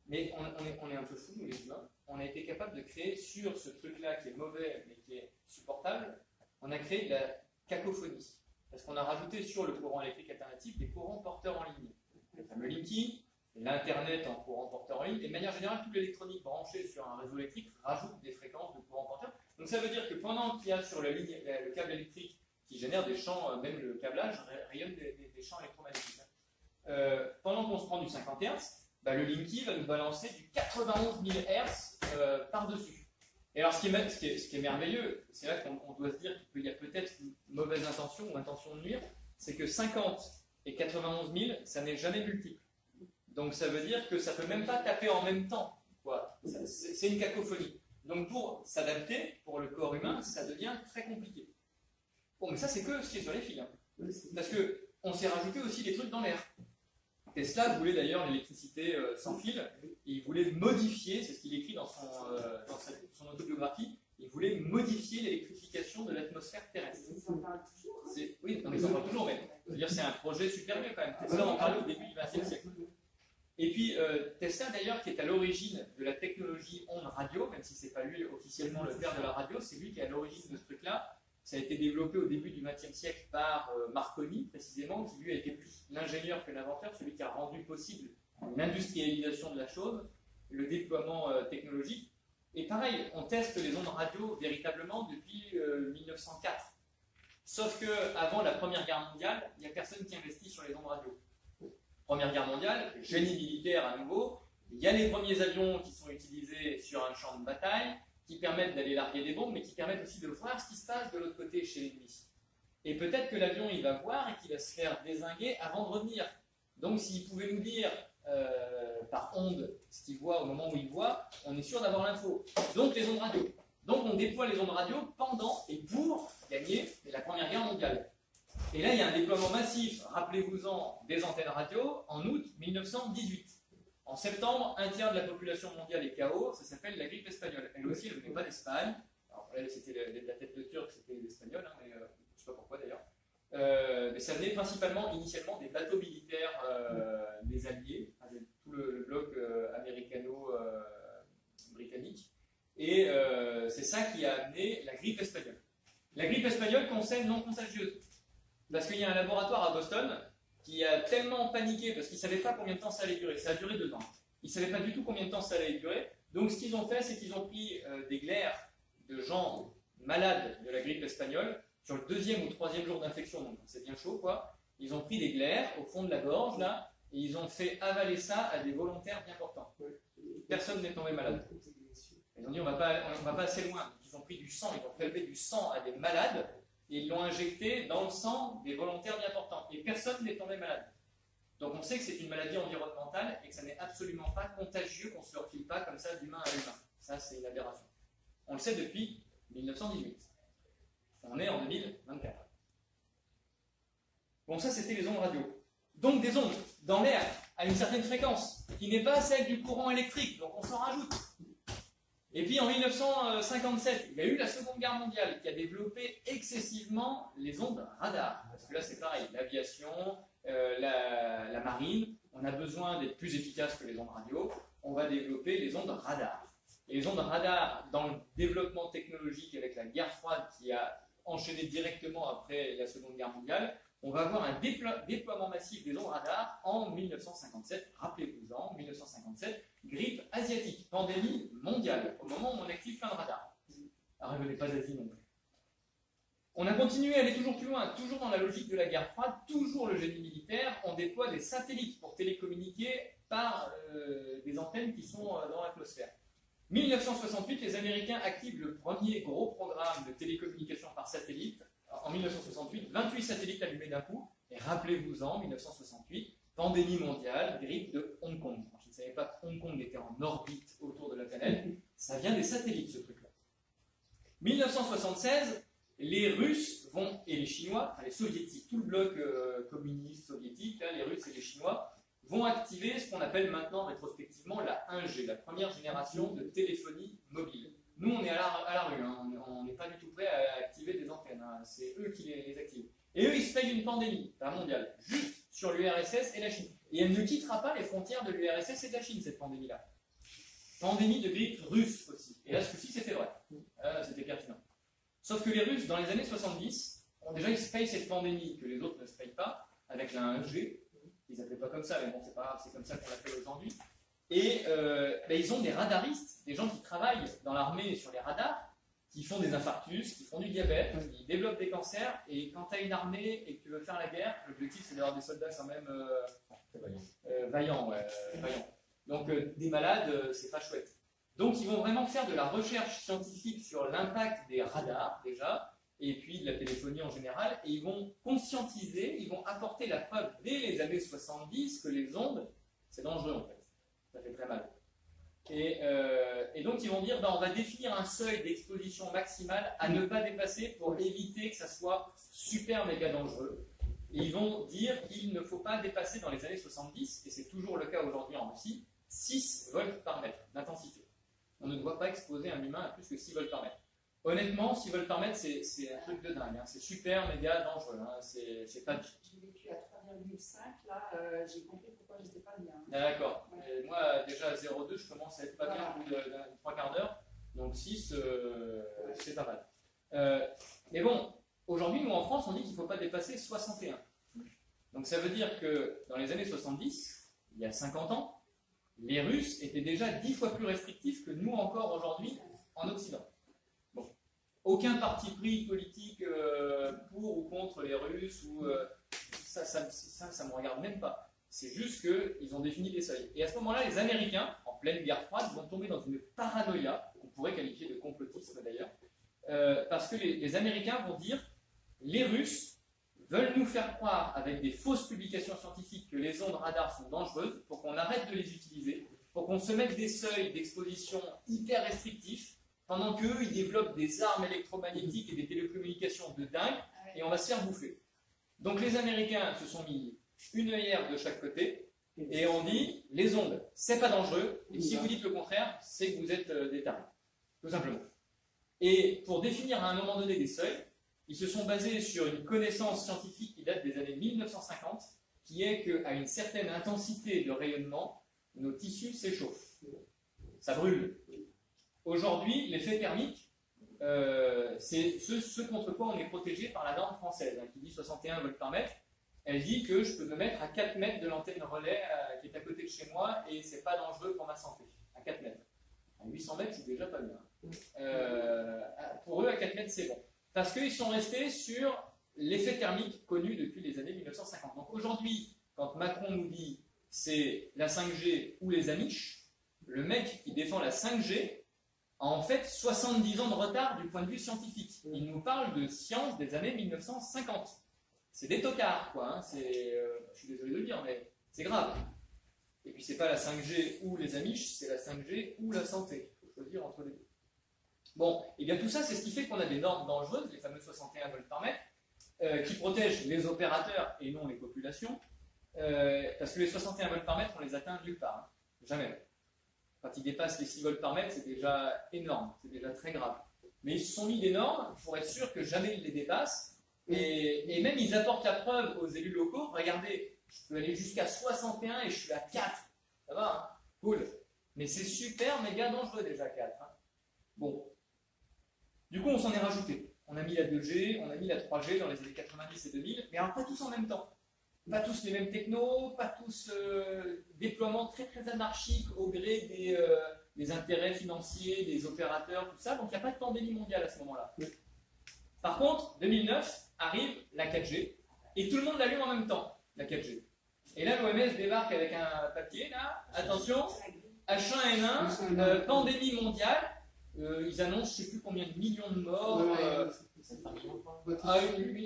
Mais on est un peu fous, nous les humains. On a été capable de créer sur ce truc-là qui est mauvais, mais qui est supportable, on a créé de la cacophonie. Parce qu'on a rajouté sur le courant électrique alternatif des courants porteurs en ligne. Le fameux Linky, l'Internet en courant porteur en ligne, et de manière générale, toute l'électronique branchée sur un réseau électrique rajoute des fréquences de courant porteur. Donc ça veut dire que pendant qu'il y a sur la ligne, le câble électrique qui génère des champs, même le câblage rayonne des champs électromagnétiques. Pendant qu'on se prend du 50 Hz, le Linky va nous balancer du 91 000 Hz par-dessus. Et alors, ce qui est merveilleux, c'est là qu'on doit se dire qu'il y a peut-être une mauvaise intention ou intention de nuire, c'est que 50 et 91 000, ça n'est jamais multiple. Donc, ça veut dire que ça ne peut même pas taper en même temps. C'est une cacophonie. Donc, pour s'adapter, pour le corps humain, ça devient très compliqué. Bon, mais ça, c'est que ce qui est sur les fils. Hein. Parce qu'on s'est rajouté aussi des trucs dans l'air. Tesla voulait d'ailleurs l'électricité sans fil, et il voulait modifier, c'est ce qu'il écrit dans son autobiographie, il voulait modifier l'électrification de l'atmosphère terrestre. Oui, non, mais ça en parle toujours, mais c'est-à-dire c'est un projet super vieux quand même. Tesla en parlait au début du XXe siècle. Et puis Tesla d'ailleurs, qui est à l'origine de la technologie onde radio, même si c'est pas lui officiellement le père de la radio, c'est lui qui est à l'origine de ce truc-là. Ça a été développé au début du XXe siècle par Marconi, précisément, qui lui a été plus l'ingénieur que l'inventeur, celui qui a rendu possible l'industrialisation de la chose, le déploiement technologique. Et pareil, on teste les ondes radio véritablement depuis 1904. Sauf qu'avant la Première Guerre mondiale, il n'y a personne qui investit sur les ondes radio. Première Guerre mondiale, génie militaire à nouveau, il y a les premiers avions qui sont utilisés sur un champ de bataille, qui permettent d'aller larguer des bombes, mais qui permettent aussi de voir ce qui se passe de l'autre côté chez l'ennemi. Et peut-être que l'avion, il va voir et qu'il va se faire dézinguer avant de revenir. Donc, s'il pouvait nous dire par onde ce qu'il voit au moment où il voit, on est sûr d'avoir l'info. Donc, les ondes radio. Donc, on déploie les ondes radio pendant et pour gagner la Première Guerre mondiale. Et là, il y a un déploiement massif, rappelez-vous-en, des antennes radio en août 1918. En septembre, un tiers de la population mondiale est KO, ça s'appelle la grippe espagnole. Elle aussi, elle ne venait pas d'Espagne. Alors là, c'était la tête de Turc, c'était les Espagnols, hein, mais je ne sais pas pourquoi d'ailleurs. Mais ça venait principalement, initialement, des bateaux militaires des Alliés, tout le bloc américano-britannique. Et c'est ça qui a amené la grippe espagnole. La grippe espagnole, conseil non contagieuse. Parce qu'il y a un laboratoire à Boston qui a tellement paniqué parce qu'ils ne savaient pas combien de temps ça allait durer. Ça a duré 2 ans. Ils ne savaient pas du tout combien de temps ça allait durer. Donc, ce qu'ils ont fait, c'est qu'ils ont pris des glaires de gens malades de la grippe espagnole sur le 2e ou 3e jour d'infection. Donc, c'est bien chaud, quoi. Ils ont pris des glaires au fond de la gorge, là, et ils ont fait avaler ça à des volontaires bien portants. Personne n'est tombé malade. Ils ont dit, on ne va pas assez loin. Ils ont pris du sang, ils ont prélevé du sang à des malades, et ils l'ont injecté dans le sang des volontaires bien portants. Et personne n'est tombé malade. Donc on sait que c'est une maladie environnementale et que ça n'est absolument pas contagieux, qu'on ne se le refile pas comme ça d'humain à humain. Ça, c'est une aberration. On le sait depuis 1918. On est en 2024. Bon, ça, c'était les ondes radio. Donc des ondes dans l'air à une certaine fréquence, qui n'est pas celle du courant électrique, donc on s'en rajoute. Et puis en 1957, il y a eu la Seconde Guerre mondiale qui a développé excessivement les ondes radar. Parce que là c'est pareil, l'aviation, la marine, on a besoin d'être plus efficace que les ondes radio, on va développer les ondes radar. Et les ondes radar, dans le développement technologique avec la guerre froide qui a enchaîné directement après la Seconde Guerre mondiale, on va avoir un déploiement massif des ondes radar en 1957, rappelez-vous-en, 1957, grippe asiatique, pandémie mondiale, au moment où on active plein de radars. Alors, ne venez pas d'Asie non plus. On a continué à aller toujours plus loin, toujours dans la logique de la guerre froide, toujours le génie militaire, on déploie des satellites pour télécommuniquer par des antennes qui sont dans l'atmosphère. 1968, les Américains activent le premier gros programme de télécommunication par satellite. En 1968, 28 satellites allumés d'un coup, et rappelez-vous-en, 1968, pandémie mondiale, grippe de Hong Kong. Alors, je ne savais pas que Hong Kong était en orbite autour de la planète, ça vient des satellites ce truc-là. 1976, les Russes et les Chinois, enfin les Soviétiques, tout le bloc communiste soviétique, là, les Russes et les Chinois, vont activer ce qu'on appelle maintenant rétrospectivement la 1G, la première génération de téléphonie mobile. Nous, on est à la rue, hein. On n'est pas du tout prêt à activer des antennes, hein. C'est eux qui les activent. Et eux, ils se payent une pandémie, pas mondiale, juste sur l'URSS et la Chine. Et elle ne quittera pas les frontières de l'URSS et de la Chine, cette pandémie-là. Pandémie de grippe russe aussi. Et là, ce coup-ci, c'était vrai. C'était pertinent. Sauf que les Russes, dans les années 70, déjà, ils se payent cette pandémie que les autres ne se payent pas, avec la 1G. Ils n'appelaient pas comme ça, mais bon, c'est pas grave, c'est comme ça qu'on l'appelle aujourd'hui. Et ils ont des radaristes, des gens qui travaillent dans l'armée sur les radars, qui font des infarctus, qui font du diabète, qui développent des cancers. Et quand tu as une armée et que tu veux faire la guerre, l'objectif c'est d'avoir des soldats quand même vaillants. Donc des malades, c'est pas chouette. Donc ils vont vraiment faire de la recherche scientifique sur l'impact des radars déjà, et puis de la téléphonie en général, et ils vont conscientiser, ils vont apporter la preuve dès les années 70 que les ondes, c'est dangereux en fait, ça fait très mal. Et donc ils vont dire, on va définir un seuil d'exposition maximale à ne pas dépasser pour éviter que ça soit super méga dangereux. Et ils vont dire qu'il ne faut pas dépasser dans les années 70, et c'est toujours le cas aujourd'hui en Russie, 6 volts par mètre d'intensité. On ne doit pas exposer un humain à plus que 6 volts par mètre. Honnêtement, 6 volts par mètre, c'est un truc de dingue. Hein. C'est super méga dangereux. Hein. C'est pas... J'ai vécu à 3,5, là, j'ai compris pourquoi j'étais pas bien. D'accord. Ouais. Moi, déjà à 0,2, je commence à être pas bien au bout de 3 quarts d'heure. Donc 6, c'est pas mal. Mais bon, aujourd'hui, nous en France, on dit qu'il ne faut pas dépasser 61. Donc ça veut dire que dans les années 70, il y a 50 ans, les Russes étaient déjà 10 fois plus restrictifs que nous encore aujourd'hui en Occident. Bon. Aucun parti pris politique pour ou contre les Russes, ou, ça me regarde même pas. C'est juste qu'ils ont défini des seuils. Et à ce moment-là, les Américains, en pleine guerre froide, vont tomber dans une paranoïa, qu'on pourrait qualifier de complotisme d'ailleurs, parce que les Américains vont dire, les Russes veulent nous faire croire avec des fausses publications scientifiques que les ondes radar sont dangereuses pour qu'on arrête de les utiliser, pour qu'on se mette des seuils d'exposition hyper restrictifs, pendant qu'eux, ils développent des armes électromagnétiques et des télécommunications de dingue, et on va se faire bouffer. Donc les Américains se sont mis une œillère de chaque côté, et on dit, les ondes, c'est pas dangereux, et si vous dites le contraire, c'est que vous êtes des tarés, tout simplement. Et pour définir à un moment donné des seuils, ils se sont basés sur une connaissance scientifique qui date des années 1950, qui est qu'à une certaine intensité de rayonnement, nos tissus s'échauffent. Ça brûle. Aujourd'hui, l'effet thermique, c'est ce contre quoi on est protégé par la norme française, hein, qui dit 61 volts par mètre. Elle dit que je peux me mettre à 4 mètres de l'antenne relais qui est à côté de chez moi et c'est pas dangereux pour ma santé. À 4 mètres. À 800 mètres, c'est déjà pas bien. Pour eux, à 4 mètres, c'est bon. Parce qu'ils sont restés sur l'effet thermique connu depuis les années 1950. Donc aujourd'hui, quand Macron nous dit c'est la 5G ou les Amish, le mec qui défend la 5G a en fait 70 ans de retard du point de vue scientifique. Il nous parle de science des années 1950. C'est des tocards, quoi. Hein. Je suis désolé de le dire, mais c'est grave. Et puis c'est pas la 5G ou les Amish, c'est la 5G ou la santé. Il faut choisir entre les deux. Bon, et bien tout ça, c'est ce qui fait qu'on a des normes dangereuses, les fameux 61 volts par mètre, qui protègent les opérateurs et non les populations, parce que les 61 volts par mètre, on les atteint nulle part. Hein. Jamais. Quand ils dépassent les 6 volts par mètre, c'est déjà énorme, c'est déjà très grave. Mais ils se sont mis des normes pour être sûr que jamais ils les dépassent, et même ils apportent la preuve aux élus locaux, regardez, je peux aller jusqu'à 61 et je suis à 4. Ça va, hein, cool. Mais c'est super méga dangereux déjà 4. Hein. Bon. Du coup, on s'en est rajouté. On a mis la 2G, on a mis la 3G dans les années 90 et 2000, mais alors pas tous en même temps. Pas tous les mêmes technos, pas tous déploiements très très anarchiques au gré des intérêts financiers, des opérateurs, tout ça. Donc il n'y a pas de pandémie mondiale à ce moment-là. Par contre, 2009, arrive la 4G, et tout le monde l'allume en même temps, la 4G. Et là, l'OMS débarque avec un papier, là, attention, H1N1, pandémie mondiale. Ils annoncent je ne sais plus combien de millions de morts.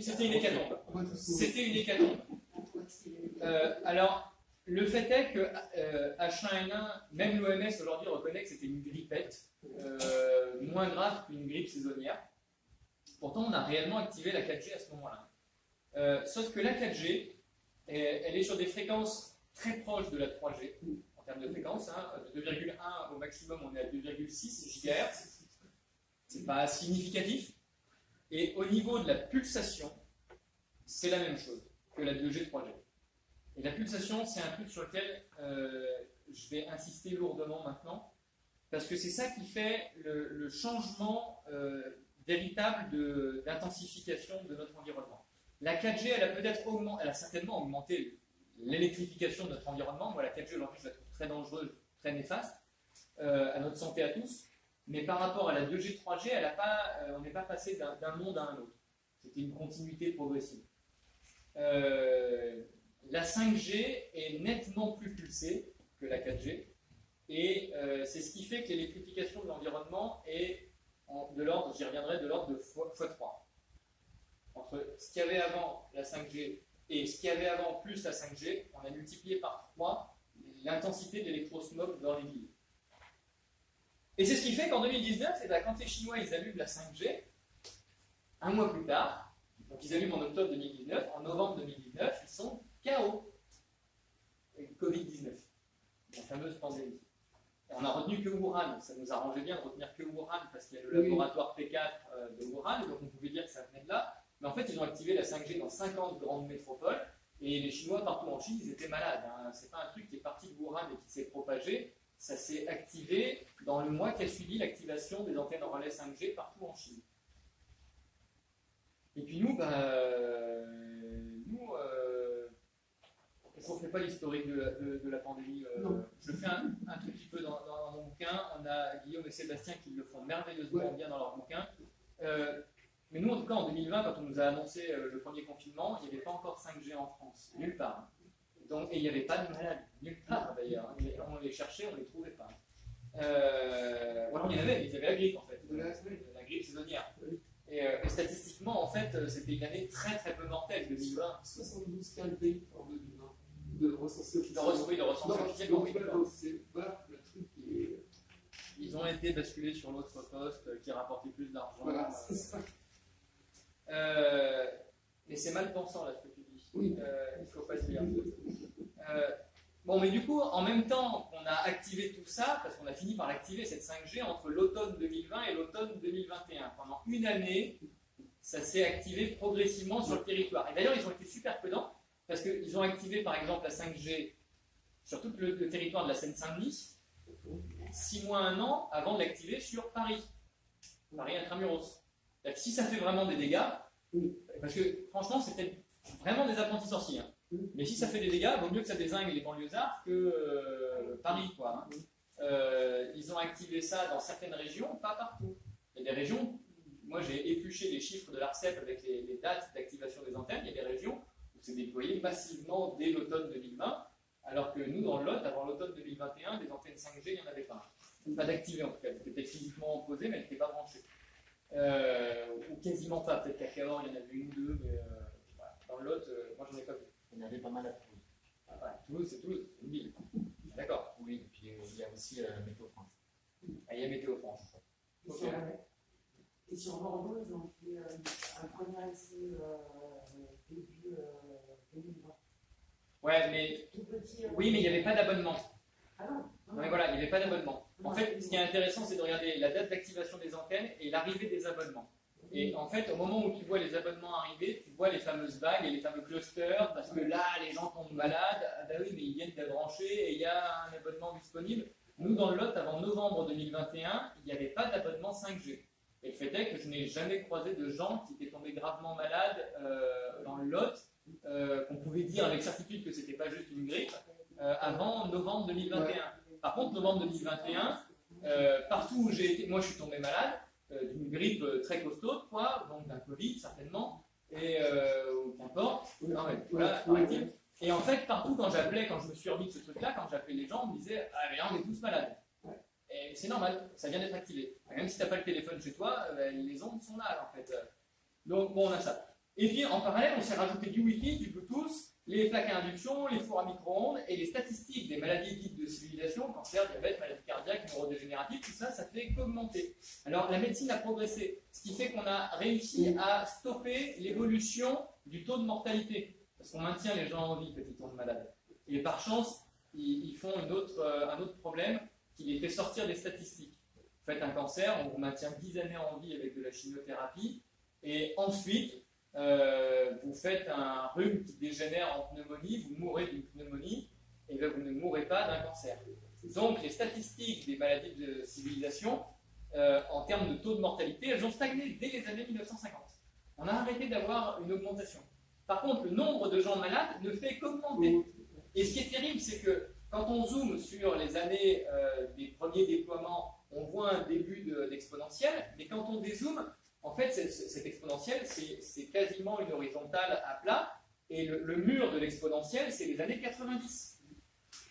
C'était une hécatombe. C'était une hécatombe. Alors, le fait est que H1N1, même l'OMS aujourd'hui reconnaît que c'était une grippette, moins grave qu'une grippe saisonnière. Pourtant, on a réellement activé la 4G à ce moment-là. Sauf que la 4G, elle est sur des fréquences très proches de la 3G. En termes de fréquence, hein, de 2,1 au maximum, on est à 2,6 GHz. C'est pas significatif. Et au niveau de la pulsation, c'est la même chose que la 2G, 3G. Et la pulsation, c'est un truc sur lequel je vais insister lourdement maintenant, parce que c'est ça qui fait le changement véritable d'intensification de notre environnement. La 4G, elle a certainement augmenté l'électrification de notre environnement. Moi, la 4G aujourd'hui, je la trouve très dangereuse, très néfaste à notre santé à tous. mais par rapport à la 2G, 3G, on n'est pas passé d'un monde à un autre. C'était une continuité progressive. La 5G est nettement plus pulsée que la 4G, et c'est ce qui fait que l'électrification de l'environnement est de l'ordre, j'y reviendrai, de l'ordre de x3. Entre ce qu'il y avait avant la 5G et ce qu'il y avait avant plus la 5G, on a multiplié par 3 l'intensité de l'électrosmog dans les villes. Et c'est ce qui fait qu'en 2019, quand les Chinois ils allument la 5G, un mois plus tard, donc ils allument en octobre 2019, en novembre 2019, ils sont KO. Avec Covid-19, la fameuse pandémie. Et on a retenu que Wuhan, ça nous arrangeait bien de retenir que Wuhan parce qu'il y a le laboratoire P4 de Wuhan, donc on pouvait dire que ça venait de là. Mais en fait, ils ont activé la 5G dans 50 grandes métropoles, et les Chinois partout en Chine, ils étaient malades. Hein. C'est pas un truc qui est parti de Wuhan et qui s'est propagé, ça s'est activé dans le mois qui a suivi l'activation des antennes en relais 5G partout en Chine. Et puis nous, je ne refais pas l'historique de la pandémie. Je le fais un tout petit peu dans mon bouquin. On a Guillaume et Sébastien qui le font merveilleusement bien dans leur bouquin. Mais nous, en tout cas, en 2020, quand on nous a annoncé le premier confinement, il n'y avait pas encore 5G en France, nulle part. Donc, et il n'y avait pas de malades, nulle part d'ailleurs. On les cherchait, on ne les trouvait pas. Ou alors il y en avait, ils avaient la grippe en fait, la grippe saisonnière. Et statistiquement, en fait, c'était une année très très peu mortelle, 2020. 72 cas de grippe en 2020. De recenser officiellement. C'est pas le truc qui est. Ils ont été basculés sur l'autre poste qui rapportait plus d'argent. Voilà, c'est ça. Mais c'est mal pensant là ce que tu dis. Oui. Il ne faut pas se dire. Bon, mais du coup, en même temps qu'on a activé tout ça, parce qu'on a fini par l'activer cette 5G entre l'automne 2020 et l'automne 2021. Pendant une année, ça s'est activé progressivement sur le territoire. Et d'ailleurs, ils ont été super prudents, parce qu'ils ont activé par exemple la 5G sur tout le territoire de la Seine-Saint-Denis, 6 mois, 1 an avant de l'activer sur Paris. Paris intramuros. C'est-à-dire que si ça fait vraiment des dégâts, parce que franchement, c'était vraiment des apprentis sorciers. Hein. Mais si ça fait des dégâts, il vaut mieux que ça dézingue les banlieusards que Paris, quoi. Hein. Ils ont activé ça dans certaines régions, pas partout. Il y a des régions, moi j'ai épluché les chiffres de l'ARCEP avec les dates d'activation des antennes, il y a des régions où c'est déployé massivement dès l'automne 2020, alors que nous, dans le Lot, avant l'automne 2021, des antennes 5G, il n'y en avait pas. Pas d'activées en tout cas, elles étaient peut-être physiquement posées, mais elles n'étaient pas branchées. Ou quasiment pas, peut-être qu'à Cahors, il y en avait une ou deux, mais voilà. Dans le Lot, moi j'en ai pas vu. Il y en avait pas mal à Toulouse. Ah, ouais. Toulouse, c'est Toulouse, c'est une ville. D'accord. Oui, et puis il y a aussi Météo France. Ah, il y a Météo France. Okay. Et sur Bordeaux, ils ont fait un premier essai début 2020. Ouais, mais. Tout petit. Oui, mais il n'y avait pas d'abonnement. Ah non. Non, mais voilà, il n'y avait pas d'abonnement. En fait, ce qui est intéressant, c'est de regarder la date d'activation des antennes et l'arrivée des abonnements. Et en fait, au moment où tu vois les abonnements arriver, tu vois les fameuses vagues et les fameux clusters, parce que là, les gens tombent malades. Ah bah oui, mais ils viennent d'être branchés et il y a un abonnement disponible. Nous, dans le Lot, avant novembre 2021, il n'y avait pas d'abonnement 5G. Et le fait est que je n'ai jamais croisé de gens qui étaient tombés gravement malades dans le Lot, qu'on pouvait dire avec certitude que ce n'était pas juste une grippe, avant novembre 2021. Par contre, novembre 2021, partout où j'ai été, moi je suis tombé malade, d'une grippe très costaud, quoi, donc d'un Covid certainement, et qu'importe. Voilà, et en fait, partout quand j'appelais, quand je me suis remis de ce truc-là, quand j'appelais les gens, on me disait ah mais là on est tous malades. Et c'est normal, ça vient d'être activé. Même si tu n'as pas le téléphone chez toi, les ondes sont là en fait. Donc bon, on a ça. Et puis en parallèle, on s'est rajouté du Wi-Fi, du Bluetooth, les plaques à induction, les fours à micro-ondes et les statistiques des maladies dites de civilisation, cancer, diabète, maladie cardiaque, neurodégénérative, tout ça, ça fait qu'augmenter. Alors la médecine a progressé, ce qui fait qu'on a réussi à stopper l'évolution du taux de mortalité, parce qu'on maintient les gens en vie quand ils tombent malades. Et par chance, ils font un autre problème qui les fait sortir des statistiques. Vous faites un cancer, on vous maintient 10 années en vie avec de la chimiothérapie, et ensuite, vous faites un rhume qui dégénère en pneumonie, vous mourrez d'une pneumonie, et bien vous ne mourrez pas d'un cancer. Donc les statistiques des maladies de civilisation, en termes de taux de mortalité, elles ont stagné dès les années 1950. On a arrêté d'avoir une augmentation. Par contre, le nombre de gens malades ne fait qu'augmenter. Et ce qui est terrible, c'est que quand on zoome sur les années des premiers déploiements on voit un début d'exponentielle, mais quand on dézoome, en fait, cette exponentielle, c'est quasiment une horizontale à plat, et le mur de l'exponentielle, c'est les années 90.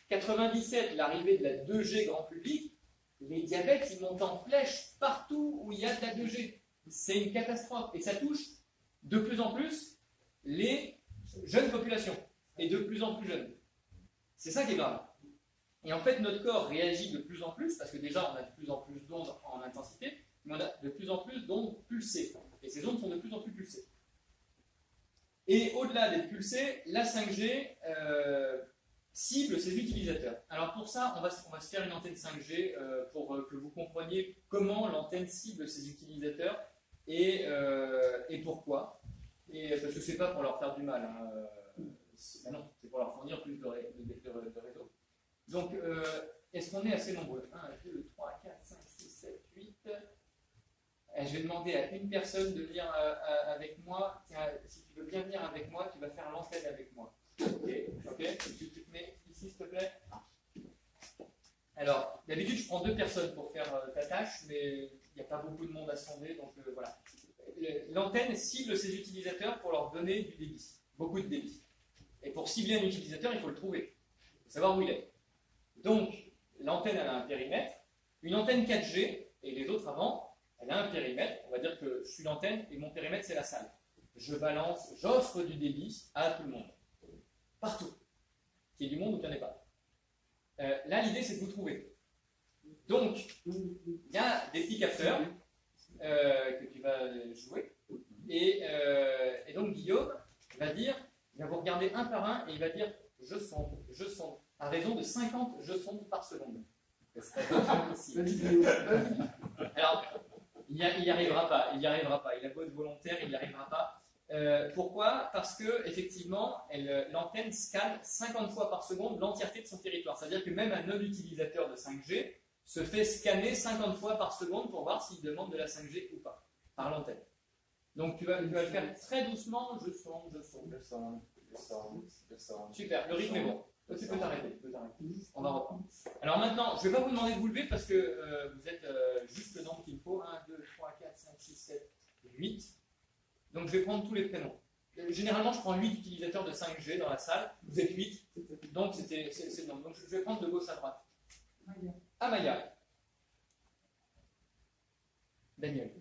97, l'arrivée de la 2G grand public, les diabètes, ils montent en flèche partout où il y a de la 2G. C'est une catastrophe, et ça touche de plus en plus les jeunes populations, et de plus en plus jeunes. C'est ça qui est grave. Et en fait, notre corps réagit de plus en plus, parce que déjà, on a de plus en plus d'ondes en intensité, mais on a de plus en plus d'ondes pulsées. Et ces ondes sont de plus en plus pulsées. Et au-delà des pulsées, la 5G cible ses utilisateurs. Alors pour ça, on va se faire une antenne 5G pour que vous compreniez comment l'antenne cible ses utilisateurs et pourquoi. Et parce que c'est pas pour leur faire du mal. Non, c'est pour leur fournir plus de réseau. Donc, est-ce qu'on est assez nombreux? 1, 2, 3, 4, 5, 6, 7, 8. Je vais demander à une personne de venir avec moi. Tiens, si tu veux bien venir avec moi, tu vas faire l'antenne avec moi. Ok. Tu te mets ici, s'il te plaît. Alors, d'habitude, je prends 2 personnes pour faire ta tâche, mais il n'y a pas beaucoup de monde à sonder, donc voilà. L'antenne cible ses utilisateurs pour leur donner du débit, beaucoup de débit. Et pour cibler un utilisateur, il faut le trouver. Il faut savoir où il est. Donc, l'antenne, elle a un périmètre. Une antenne 4G, et les autres avant, elle a un périmètre. On va dire que je suis l'antenne et mon périmètre, c'est la salle. Je balance, j'offre du débit à tout le monde. Partout. Qu'il y ait du monde ou qu'il n'y en ait pas. Là, l'idée, c'est de vous trouver. Donc, il y a des petits capteurs que tu vas jouer. Et donc, Guillaume va vous regarder un par un et il va dire je sonde, à raison de 50 je sonde par seconde. Alors, il n'y arrivera pas. Il a beau être volontaire, il n'y arrivera pas. Pourquoi? Parce que effectivement, l'antenne scanne 50 fois par seconde l'entièreté de son territoire. C'est-à-dire que même un non-utilisateur de 5G se fait scanner 50 fois par seconde pour voir s'il demande de la 5G ou pas, par l'antenne. Donc tu vas le faire très doucement, je sonde. Super, le rythme est bon. Toi, tu peux t'arrêter. On va reprendre. Alors maintenant, je ne vais pas vous demander de vous lever parce que vous êtes juste le nombre qu'il faut. 1, 2, 3, 4, 5, 6, 7, 8. Donc je vais prendre tous les prénoms. Généralement, je prends 8 utilisateurs de 5G dans la salle. Vous êtes 8. Donc c'est le nombre. Donc je vais prendre de gauche à droite. Amaya. Daniel.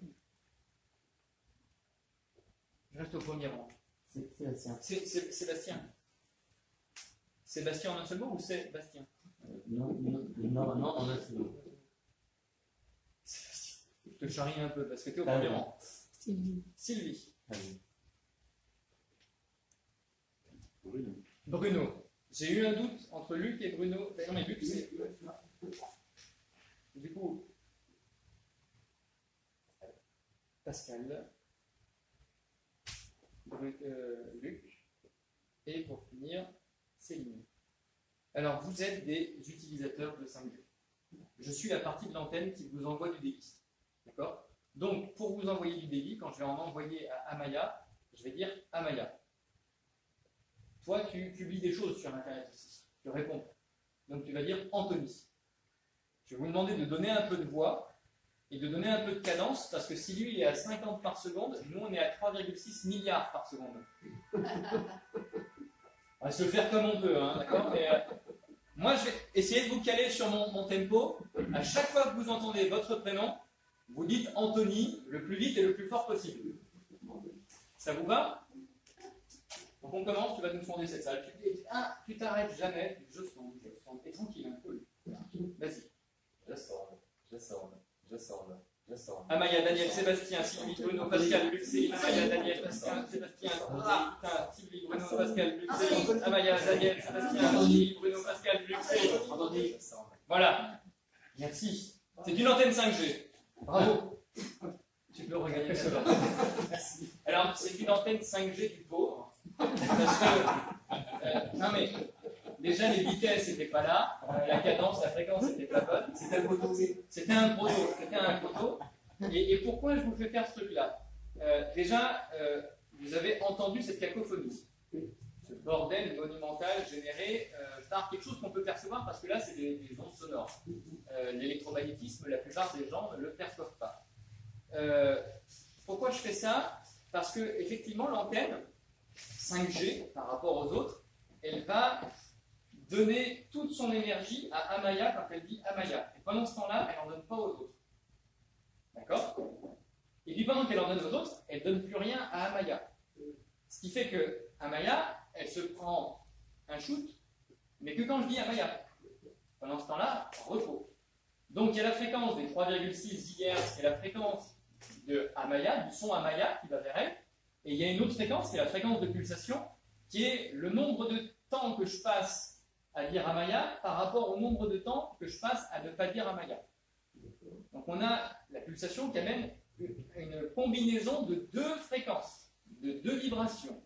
Je reste au premier rang. Sébastien. Sébastien. Sébastien en un seul mot ou Sébastien? Non, en un seul mot. Sébastien. Je te charrie un peu parce que tu es au premier rang. Sylvie. Bruno. J'ai eu un doute entre Luc et Bruno. Non, mais Luc, c'est. Du coup, Pascal. Luc, et pour finir, Céline. Alors, vous êtes des utilisateurs de 5G. Je suis la partie de l'antenne qui vous envoie du débit. D'accord? Donc, pour vous envoyer du débit, quand je vais en envoyer à Amaya, je vais dire Amaya. Toi, tu publies des choses sur Internet aussi. Tu réponds. Donc, tu vas dire Anthony. Je vais vous demander de donner un peu de voix et de donner un peu de cadence, parce que si lui il est à 50 par seconde, nous on est à 3,6 milliards par seconde. On va se le faire comme on peut, hein, d'accord? Mais moi je vais essayer de vous caler sur mon tempo. À chaque fois que vous entendez votre prénom, vous dites Anthony le plus vite et le plus fort possible. Ça vous va? Donc on commence, tu vas nous sonder cette salle. Tu t'arrêtes jamais, je sonde, et tranquille, un peu. Vas-y. Je sonde. Amaya, Daniel, Sébastien, Sylvie, Bruno, Pascal, Luc, Céline, Amaya, Daniel, Pascal, Sébastien, Sylvie, Bruno, Pascal, Luc, Céline, Amaya, Daniel, Sébastien, Sylvie, Bruno, Pascal, Luc, Céline. Voilà. Merci. C'est une antenne 5G. Bravo. Tu peux regagner cela. Alors, c'est une antenne 5G du pauvre. Parce que, non mais, déjà les vitesses n'étaient pas là, la cadence, la fréquence n'était pas bonne. C'était un proto. Et pourquoi je vous fais faire ce truc-là? Déjà, vous avez entendu cette cacophonie. Ce bordel monumental généré par quelque chose qu'on peut percevoir, parce que là, c'est des ondes sonores. L'électromagnétisme, la plupart des gens ne le perçoivent pas. Pourquoi je fais ça? Parce que effectivement, l'antenne 5G, par rapport aux autres, elle va donner toute son énergie à Amaya quand elle dit Amaya. Et pendant ce temps-là, elle n'en donne pas aux autres. D'accord? Et puis pendant qu'elle en donne aux autres, elle ne donne plus rien à Amaya. Ce qui fait que Amaya, elle se prend un shoot, mais que quand je dis Amaya. Pendant ce temps-là, repos. Donc il y a la fréquence des 3,6 GHz et la fréquence de Amaya, du son Amaya qui va vers elle, et il y a une autre fréquence qui est la fréquence de pulsation, qui est le nombre de temps que je passe à dire Amaya par rapport au nombre de temps que je passe à ne pas dire Amaya. Donc on a la pulsation qui amène une combinaison de deux fréquences, de deux vibrations.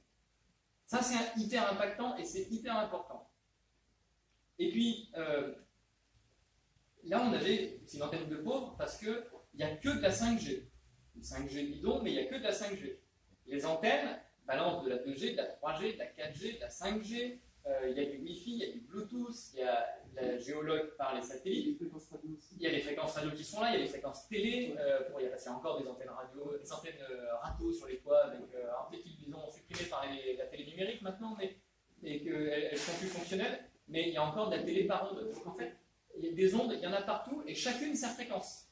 Ça c'est hyper impactant et c'est hyper important. Et puis là on avait, c'est une antenne de pauvre parce qu'il n'y a que de la 5G. Une 5G bidon, mais il n'y a que de la 5G. Les antennes balancent de la 2G, de la 3G, de la 4G, de la 5G. Il y a du Wi-Fi, il y a du Bluetooth, il y a la géologue par les satellites. Il y a les fréquences radio qui sont là, il y a les fréquences télé. Il y a encore des antennes radio, des antennes râteaux sur les toits. Peut-être qu'ils les ont supprimées par la télé numérique maintenant, et qu'elles sont plus fonctionnelles. Mais il y a encore de la télé par onde. Donc en fait, il y a des ondes, il y en a partout, et chacune sa fréquence.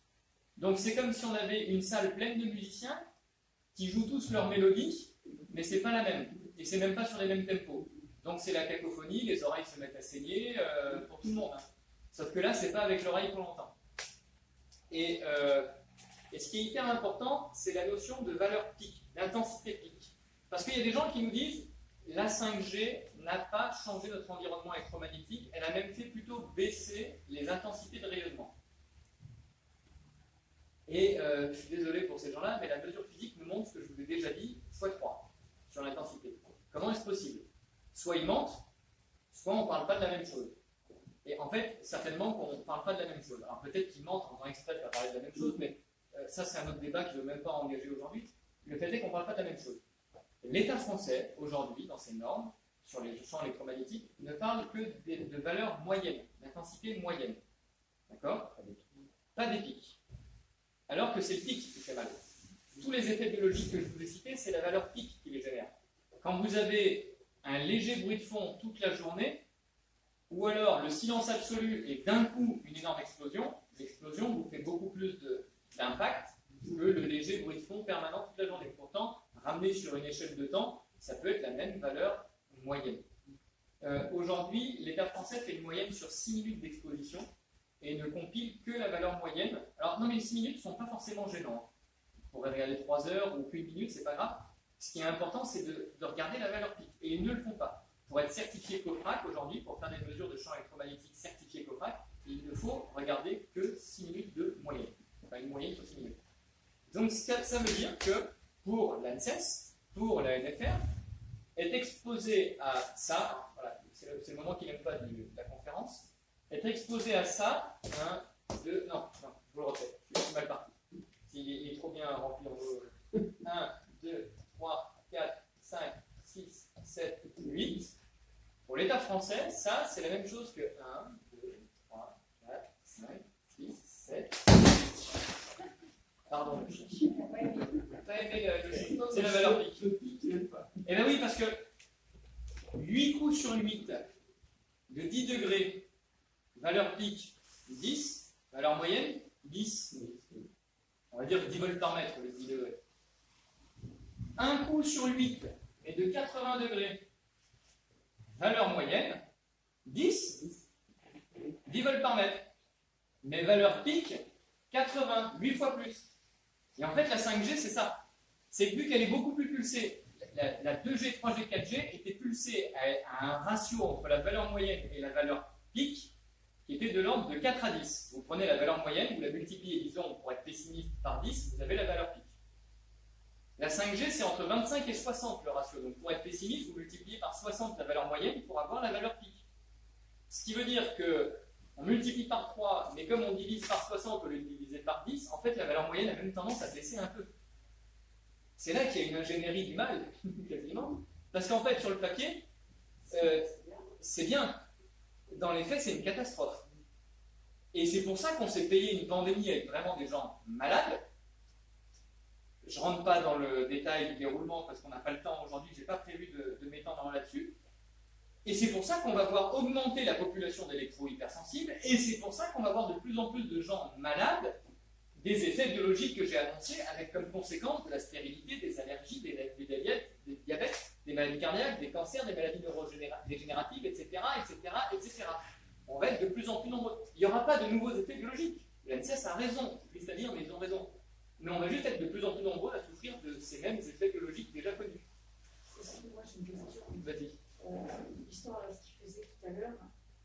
Donc c'est comme si on avait une salle pleine de musiciens qui jouent tous leur mélodie, mais c'est pas la même. Et c'est même pas sur les mêmes tempos. Donc c'est la cacophonie, les oreilles se mettent à saigner pour tout le monde. Hein. Sauf que là, c'est pas avec l'oreille qu'on l'entend. Et ce qui est hyper important, c'est la notion de valeur pic, d'intensité pic. Parce qu'il y a des gens qui nous disent la 5G n'a pas changé notre environnement électromagnétique, elle a même fait plutôt baisser les intensités de rayonnement. Et je suis désolé pour ces gens-là, mais la mesure physique nous montre ce que je vous ai déjà dit, x3 sur l'intensité. Comment est-ce possible? Soit ils mentent, soit on ne parle pas de la même chose. Et en fait, certainement qu'on ne parle pas de la même chose. Alors peut-être qu'ils mentent en faisant exprès de pas parler de la même chose, mais ça c'est un autre débat que je ne veux même pas engager aujourd'hui. Le fait est qu'on ne parle pas de la même chose. L'État français, aujourd'hui, dans ses normes, sur les champs électromagnétiques, ne parle que de valeurs moyennes, d'intensité moyenne. D'accord? Pas des pics. Alors que c'est le pic qui fait mal. Tous les effets biologiques que je vous ai cités, c'est la valeur pic qui les génère. Quand vous avez un léger bruit de fond toute la journée, ou alors le silence absolu et d'un coup une énorme explosion, l'explosion vous fait beaucoup plus d'impact que le léger bruit de fond permanent toute la journée. Pourtant, ramené sur une échelle de temps, ça peut être la même valeur moyenne. Aujourd'hui, l'État français fait une moyenne sur 6 minutes d'exposition et ne compile que la valeur moyenne. Alors non, mais les 6 minutes ne sont pas forcément gênantes. Vous pourrez regarder 3 heures ou qu'une minute, c'est pas grave. Ce qui est important, c'est de regarder la valeur pic. Et ils ne le font pas. Pour être certifié COFRAC aujourd'hui, pour faire des mesures de champ électromagnétique certifié COFRAC, il ne faut regarder que 6 minutes de moyenne. Enfin, une moyenne sur 6 minutes. Donc ça veut dire que pour l'ANSES, pour la NFR, être exposé à ça, voilà, c'est le moment qu'il n'aime pas de la conférence, être exposé à ça, 1, 2, non, je vous le refais, je suis mal parti. Il est trop bien rempli en mots. 1, 2, 3, 4, 5, 6, 7, 8. Pour l'État français, ça, c'est la même chose que 1, 2, 3, 4, 5, 6, 7, 8. Pardon, le chiffre. T'as aimé le chiffre? C'est la valeur pic. Eh bien oui, parce que 8 coups sur 8 de 10 degrés, valeur pic 10, valeur moyenne 10. On va dire 10 volts par mètre, les 10 degrés. Un coup sur 8 est de 80 degrés. Valeur moyenne, 10 volts par mètre. Mais valeur pic, 80, 8 fois plus. Et en fait, la 5G, c'est ça. C'est que vu qu'elle est beaucoup plus pulsée, la 2G, 3G, 4G était pulsée à un ratio entre la valeur moyenne et la valeur pic qui était de l'ordre de 4 à 10. Vous prenez la valeur moyenne, vous la multipliez, disons, pour être pessimiste, par 10, vous avez la valeur pic. La 5G, c'est entre 25 et 60 le ratio. Donc pour être pessimiste, vous multipliez par 60 la valeur moyenne pour avoir la valeur pic. Ce qui veut dire que on multiplie par 3, mais comme on divise par 60 au lieu de diviser par 10, en fait la valeur moyenne a même tendance à baisser un peu. C'est là qu'il y a une ingénierie du mal, quasiment. Parce qu'en fait, sur le papier, c'est bien. Dans les faits, c'est une catastrophe. Et c'est pour ça qu'on s'est payé une pandémie avec vraiment des gens malades. Je ne rentre pas dans le détail du déroulement parce qu'on n'a pas le temps aujourd'hui, je n'ai pas prévu de m'étendre là-dessus. Et c'est pour ça qu'on va voir augmenter la population d'électro-hypersensibles, et c'est pour ça qu'on va voir de plus en plus de gens malades, des effets biologiques que j'ai annoncés, avec comme conséquence de la stérilité, des allergies, des diabètes, des maladies cardiaques, des cancers, des maladies neurodégénératives, etc., etc., etc. On va être de plus en plus nombreux. Il n'y aura pas de nouveaux effets biologiques. L'ANSES a raison, c'est triste à dire, mais ils ont raison. Mais on va juste être de plus en plus nombreux à souffrir de ces mêmes effets biologiques déjà connus. Moi, j'ai une question. Vas-y. L'histoire, ce qu'il faisait tout à l'heure,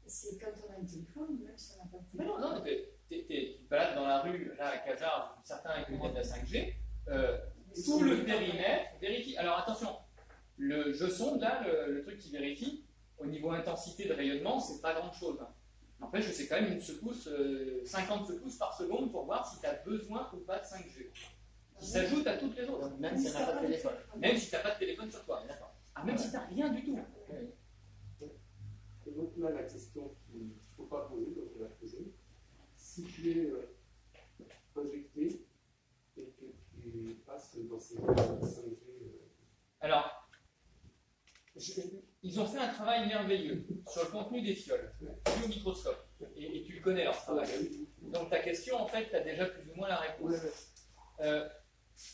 c'est quand on a un téléphone, même si on n'a pas de Mais téléphone. non, tu te balades dans la rue, là, à Cajar, certains connaissent la 5G, tout le périmètre vérifie. Alors attention, je sonde, là, le truc qui vérifie, au niveau intensité de rayonnement, c'est pas grand-chose. N'empêche que c'est quand même une secousse, 50 secousses par seconde pour voir si tu as besoin ou pas de 5G. Qui s'ajoute à toutes les autres. Même si on n'a pas de téléphone. Même si tu n'as pas de téléphone sur toi. D'accord. Ah, même si tu n'as rien du tout. Et donc là, la question qu'il ne faut pas poser, donc je vais la poser. Si tu es injecté et que tu passes dans ces 5G. Alors, ils ont fait un travail merveilleux sur le contenu des fioles, vu au microscope. Et tu le connais leur travail. Donc ta question, en fait, tu as déjà plus ou moins la réponse.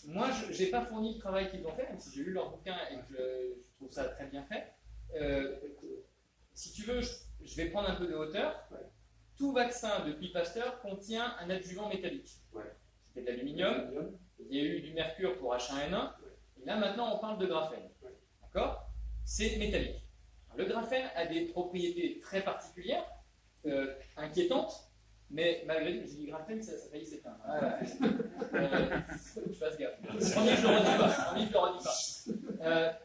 Moi, je n'ai pas fourni le travail qu'ils ont fait, même si j'ai lu leur bouquin et que je trouve ça très bien fait. Si tu veux, je vais prendre un peu de hauteur. Tout vaccin depuis Pasteur contient un adjuvant métallique. C'était de l'aluminium, il y a eu du mercure pour H1N1, et là maintenant on parle de graphène. D'accord? C'est métallique. Alors, le graphène a des propriétés très particulières, inquiétantes, mais malgré tout, j'ai dit graphène, ça a failli s'éteindre. Faut que je fasse gaffe. Promis, je le redis pas.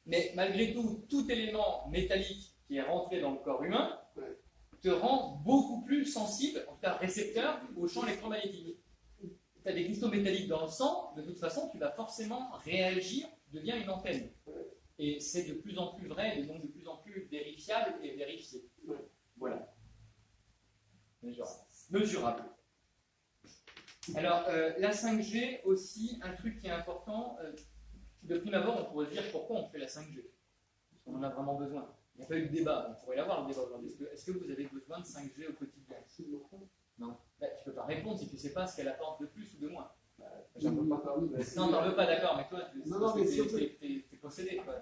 Mais malgré tout, tout élément métallique qui est rentré dans le corps humain te rend beaucoup plus sensible, en tout cas récepteur, au champ électromagnétique. Tu as des cristaux métalliques dans le sang, de toute façon, tu vas forcément réagir, devient une antenne. Et c'est de plus en plus vrai, et donc de plus en plus vérifiable et vérifié. Voilà. Mesurable. Alors, la 5G aussi, un truc qui est important, de prime abord, on pourrait se dire pourquoi on fait la 5G. Parce qu'on en a vraiment besoin. Il n'y a pas eu de débat, on pourrait l'avoir le débat aujourd'hui. Est-ce que vous avez besoin de 5G au quotidien? Non. Bah, tu ne peux pas répondre si tu ne sais pas ce qu'elle apporte de plus ou de moins. J'en peux pas parler. Non, t'en veux pas, d'accord, mais toi, t'es possédé. Quoi.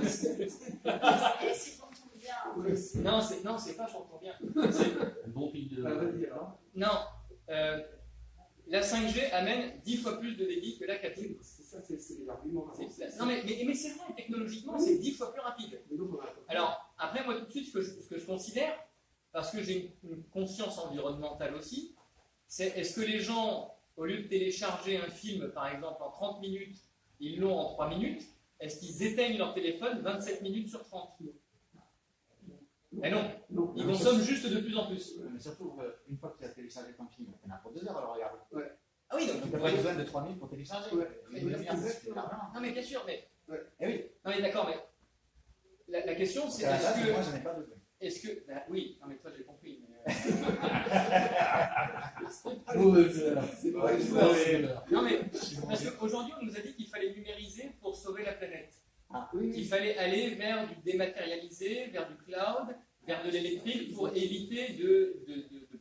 C'est pour ton bien. Non, c'est pas pour ton bien. Un bon pic de. Non, la 5G amène 10 fois plus de débit que la 4G. C'est ça, c'est l'argument. Non, mais c'est vrai, technologiquement, c'est 10 fois plus rapide. Alors, après, moi, tout de suite, ce que je considère, parce que j'ai une conscience environnementale aussi, c'est est-ce que les gens, au lieu de télécharger un film, par exemple, en 30 minutes, ils l'ont en 3 minutes, est-ce qu'ils éteignent leur téléphone 27 minutes sur 30? Mais non, ils consomment juste de plus en plus. Mais surtout, une fois que tu as téléchargé ton film, tu en as pour 2 heures à le regarder. Ah oui, donc tu n'as pas besoin de 3 minutes pour télécharger. Non, mais bien sûr, mais. Eh oui. Non, mais d'accord, mais la question c'est Moi, j'en ai pas besoin. Est-ce que. Bah, oui, non, mais toi j'ai compris. Non, mais parce qu'aujourd'hui on nous a dit qu'il fallait numériser pour sauver la planète. Qu'il fallait aller vers du dématérialisé, vers du cloud, vers de l'électrique pour éviter de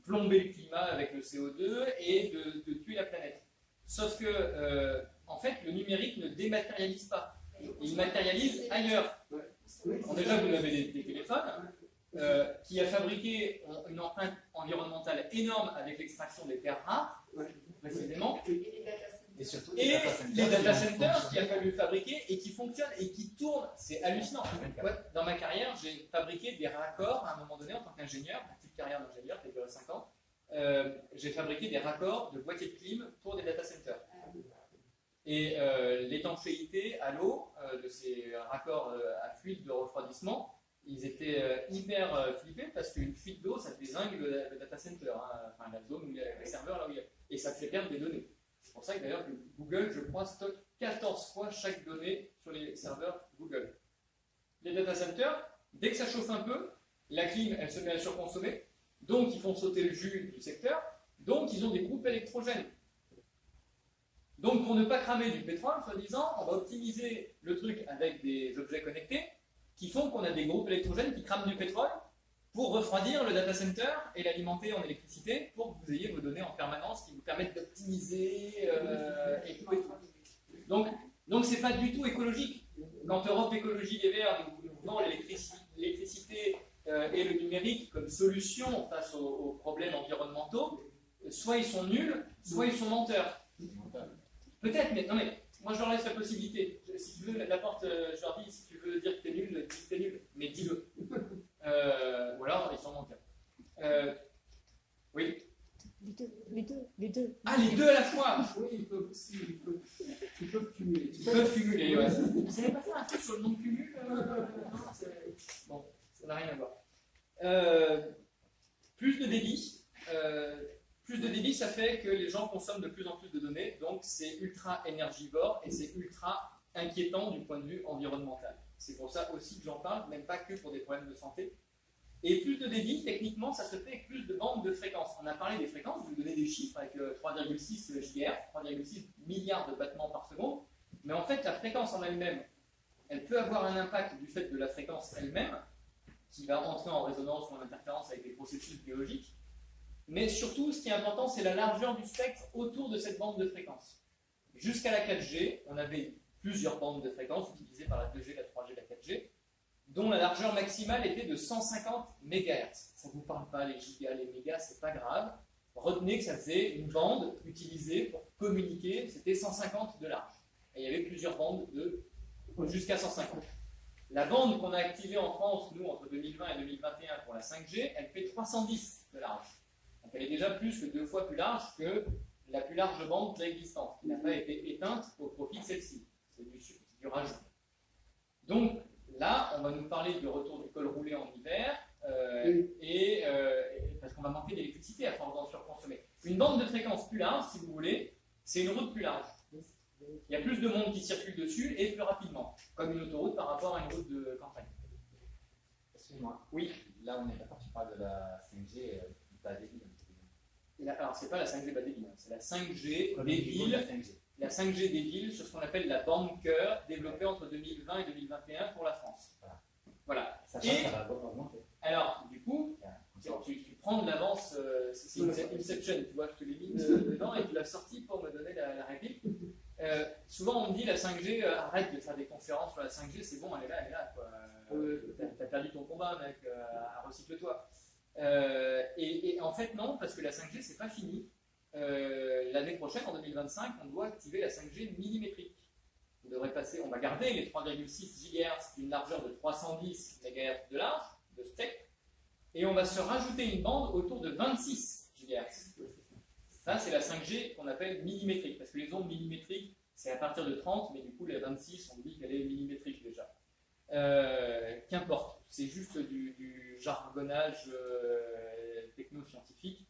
plomber le climat avec le CO2 et de tuer la planète. Sauf que, en fait, le numérique ne dématérialise pas. Il matérialise ailleurs. Alors déjà, vous avez des téléphones qui a fabriqué une empreinte environnementale énorme avec l'extraction des terres rares, précisément. Et les data centers qu'il a fallu fabriquer et qui fonctionnent et qui tournent, c'est hallucinant. Ouais, dans ma carrière, j'ai fabriqué des raccords à un moment donné en tant qu'ingénieur, ma petite carrière d'ingénieur qui a duré 5 ans. J'ai fabriqué des raccords de boîtiers de clim pour des data centers. Et l'étanchéité à l'eau de ces raccords à fluide de refroidissement, ils étaient hyper flippés parce qu'une fuite d'eau, ça dézingue le data center, hein, enfin la zone où il y a les serveurs, là où il y a, et ça fait perdre des données. C'est pour ça que d'ailleurs Google, je crois, stocke 14 fois chaque donnée sur les serveurs Google. les data centers, dès que ça chauffe un peu, la clim, elle se met à surconsommer, donc ils font sauter le jus du secteur, donc ils ont des groupes électrogènes. Donc pour ne pas cramer du pétrole, soi-disant, on va optimiser le truc avec des objets connectés qui font qu'on a des groupes électrogènes qui crament du pétrole pour refroidir le data center et l'alimenter en électricité pour que vous ayez vos données en permanence qui vous permettent d'optimiser et tout. Donc c'est pas du tout écologique. Quand Europe Écologie Les Verts nous vend l'électricité et le numérique comme solution face aux problèmes environnementaux, soit ils sont nuls, soit ils sont menteurs. Peut-être, mais non mais moi je leur laisse la possibilité. Si tu veux, la porte, je leur dis, si tu veux dire que t'es nul, dis que t'es nul, mais dis-le. Ou alors ils sont menteurs. Oui. Les deux. Ah, les deux à la fois. Oui, ils peuvent aussi, ils peuvent cumuler. Ils peuvent cumuler, ouais. Vous savez pas faire un truc sur le non-cumul bon, ça n'a rien à voir. Plus de débit. Plus de débit, ça fait que les gens consomment de plus en plus de données, donc c'est ultra énergivore et c'est ultra inquiétant du point de vue environnemental. C'est pour ça aussi que j'en parle, même pas que pour des problèmes de santé. Et plus de débit, techniquement, ça se fait avec plus de bandes de fréquences. On a parlé des fréquences, je vais vous donner des chiffres avec 3,6 GHz, 3,6 milliards de battements par seconde, mais en fait, la fréquence en elle-même, elle peut avoir un impact du fait de la fréquence elle-même, qui va entrer en résonance ou en interférence avec les processus biologiques. Mais surtout, ce qui est important, c'est la largeur du spectre autour de cette bande de fréquence. Jusqu'à la 4G, on avait plusieurs bandes de fréquences utilisées par la 2G, la 3G, la 4G, dont la largeur maximale était de 150 MHz. Ça ne vous parle pas, les gigas, les mégas, c'est pas grave. Retenez que ça faisait une bande utilisée pour communiquer, c'était 150 de large. Et il y avait plusieurs bandes de jusqu'à 150. La bande qu'on a activée en France, nous, entre 2020 et 2021 pour la 5G, elle fait 310 de large. Donc elle est déjà plus que 2 fois plus large que la plus large bande préexistante, qui n'a pas été éteinte au profit de celle-ci. C'est du rajout. Donc là, on va nous parler du retour du col roulé en hiver, parce qu'on va manquer d'électricité à force d'en surconsommer. Une bande de fréquence plus large, si vous voulez, c'est une route plus large. Il y a plus de monde qui circule dessus et plus rapidement, comme une autoroute par rapport à une route de campagne. Excuse-moi. Oui. Là, on est d'accord, tu parles de la 5G bas débit. Alors, c'est pas la 5G bas débit, c'est la 5G des villes. La 5G des villes sur ce qu'on appelle la bande cœur, développée entre 2020 et 2021 pour la France. Voilà. Ça va augmenter. Alors, du coup, tu prends de l'avance, c'est une Inception, tu vois, je te l'ai mis dedans et tu l'as sorti pour me donner la réplique. Souvent, on me dit la 5G, arrête de faire des conférences sur la 5G, c'est bon, elle est là, quoi. T'as perdu ton combat, mec, recycle-toi. Et en fait, non, parce que la 5G, c'est pas fini. L'année prochaine, en 2025, on doit activer la 5G millimétrique. On va garder les 3,6 GHz d'une largeur de 310 MHz de large, de spectre, et on va se rajouter une bande autour de 26 GHz. Ça, c'est la 5G qu'on appelle millimétrique, parce que les ondes millimétriques, c'est à partir de 30, mais du coup, les 26, on dit qu'elle est millimétrique déjà. Qu'importe, c'est juste du jargonnage techno-scientifique.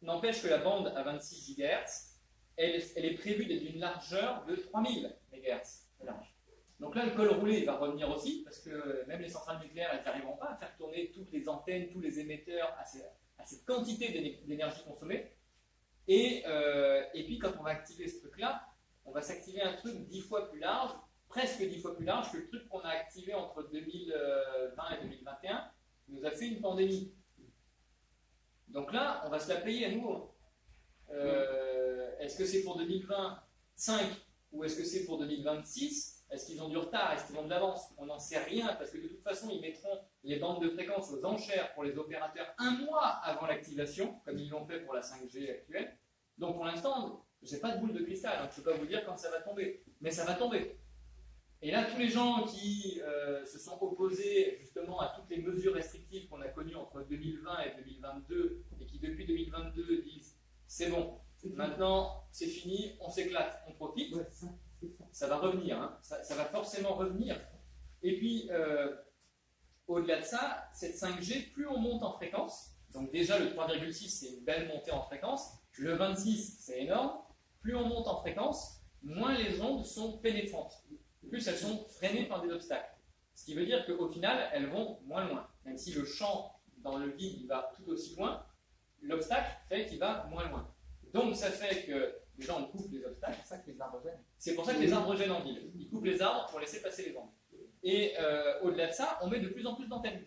N'empêche que la bande à 26 GHz, elle est prévue d'être d'une largeur de 3000 MHz de large. Donc là, le col roulé va revenir aussi, parce que même les centrales nucléaires, elles n'arriveront pas à faire tourner toutes les antennes, tous les émetteurs à cette quantité d'énergie consommée. Et puis, quand on va activer ce truc-là, on va s'activer un truc 10 fois plus large, presque 10 fois plus large que le truc qu'on a activé entre 2020 et 2021, qui nous a fait une pandémie. Donc là, on va se la payer à nouveau. Est-ce que c'est pour 2025 ou est-ce que c'est pour 2026? Est-ce qu'ils ont du retard? Est-ce qu'ils ont de l'avance? On n'en sait rien parce que de toute façon, ils mettront les bandes de fréquences aux enchères pour les opérateurs un mois avant l'activation, comme ils l'ont fait pour la 5G actuelle. Donc pour l'instant, je n'ai pas de boule de cristal, hein. Je ne peux pas vous dire quand ça va tomber, mais ça va tomber. Et là, tous les gens qui se sont opposés justement à toutes les mesures restrictives qu'on a connues entre 2020 et 2022 et qui depuis 2022 disent c'est bon, maintenant c'est fini, on s'éclate, on profite, ça va revenir, hein. Ça va forcément revenir. Et puis, au-delà de ça, cette 5G, plus on monte en fréquence, donc déjà le 3,6 c'est une belle montée en fréquence, le 26 c'est énorme, plus on monte en fréquence, moins les ondes sont pénétrantes. Plus elles sont freinées par des obstacles. Ce qui veut dire qu'au final, elles vont moins loin. Même si le champ dans le vide il va tout aussi loin, l'obstacle fait qu'il va moins loin. Donc ça fait que déjà on coupe les obstacles. C'est ça que les arbres gênent. C'est pour ça que les arbres gênent en ville. Ils coupent les arbres pour laisser passer les vents. Et au-delà de ça, on met de plus en plus d'antennes.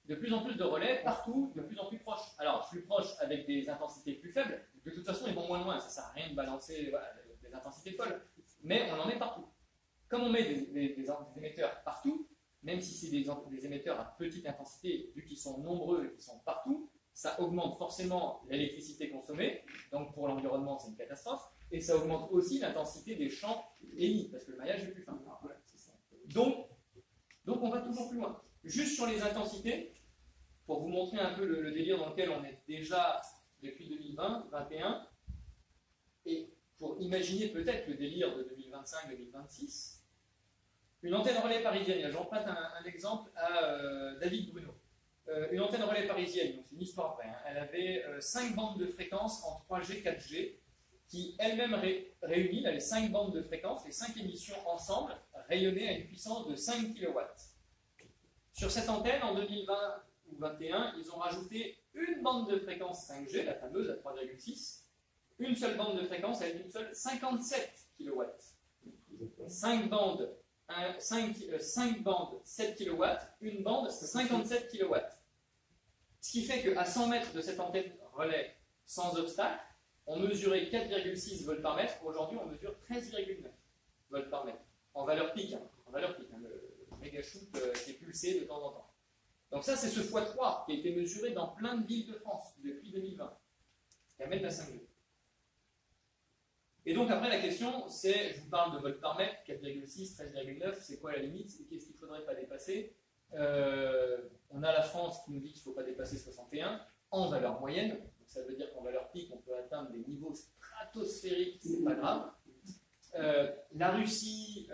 De plus en plus de relais partout, de plus en plus proches. Alors, plus proches avec des intensités plus faibles, de toute façon, ils vont moins loin. Ça ne sert à rien de balancer voilà, des intensités folles. Mais on en met partout. Comme on met des émetteurs partout, même si c'est des émetteurs à petite intensité, vu qu'ils sont nombreux et qu'ils sont partout, ça augmente forcément l'électricité consommée. Donc, pour l'environnement, c'est une catastrophe. Et ça augmente aussi l'intensité des champs émis, parce que le maillage est plus fin. Donc on va toujours plus loin. Juste sur les intensités, pour vous montrer un peu le délire dans lequel on est déjà depuis 2020-2021, et pour imaginer peut-être le délire de 2025-2026, une antenne relais parisienne, j'emprunte un exemple à David Bruno. Une antenne relais parisienne, donc c'est une histoire vraie, hein, elle avait 5 bandes de fréquences en 3G, 4G, qui elles-mêmes réunies, là, les 5 bandes de fréquences, les 5 émissions ensemble, rayonnaient à une puissance de 5 kW. Sur cette antenne, en 2020 ou 2021, ils ont rajouté une bande de fréquence 5G, la fameuse à 3,6, une seule bande de fréquence à une seule 57 kW. 5 bandes 7 kW, une bande 57 kW. Ce qui fait qu'à 100 mètres de cette antenne relais sans obstacle, on mesurait 4,6 volts par mètre, aujourd'hui on mesure 13,9 volts par mètre, en valeur pic, le méga shoot qui est pulsé de temps en temps. Donc ça c'est ce x3 qui a été mesuré dans plein de villes de France depuis 2020, qui amène la 5G. Et donc après la question c'est, je vous parle de volts par mètre, 4,6, 13,9, c'est quoi la limite, qu'est-ce qu'il ne faudrait pas dépasser? On a la France qui nous dit qu'il ne faut pas dépasser 61 en valeur moyenne, donc ça veut dire qu'en valeur pic on peut atteindre des niveaux stratosphériques, c'est pas grave. La Russie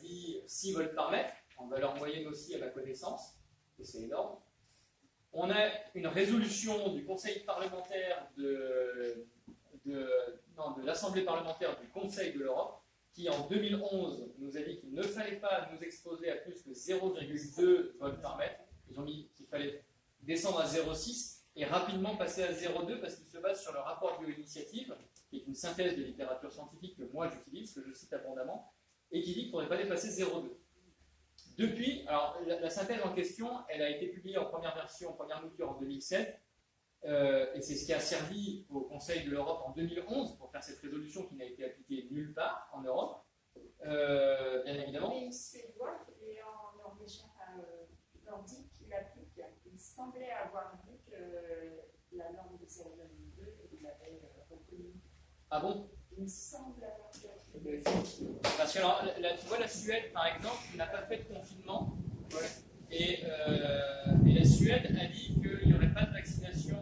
dit 6 volts par mètre, en valeur moyenne aussi à ma connaissance, et c'est énorme. On a une résolution du Conseil parlementaire de l'Assemblée parlementaire du Conseil de l'Europe qui en 2011 nous a dit qu'il ne fallait pas nous exposer à plus que 0,2 volts par mètre. Ils ont mis qu'il fallait descendre à 0,6 et rapidement passer à 0,2 parce qu'il se base sur le rapport Bioinitiative, qui est une synthèse de littérature scientifique que moi j'utilise, que je cite abondamment, et qui dit qu'il ne faudrait pas dépasser 0,2. Depuis, alors la synthèse en question, elle a été publiée en première version, en première mouture en 2007, et c'est ce qui a servi au Conseil de l'Europe en 2011 pour faire cette résolution qui n'a été appliquée nulle part en Europe, bien évidemment. Les Suédois et les Norvégiens nordiques qui l'appliquent, il semblait avoir dit que la norme de 0,2, il l'avait reconnue. Ah bon? Il me semble avoir dit. Parce que alors, tu vois, la Suède, par exemple, n'a pas fait de confinement. Et la Suède a dit qu'il n'y aurait pas de vaccination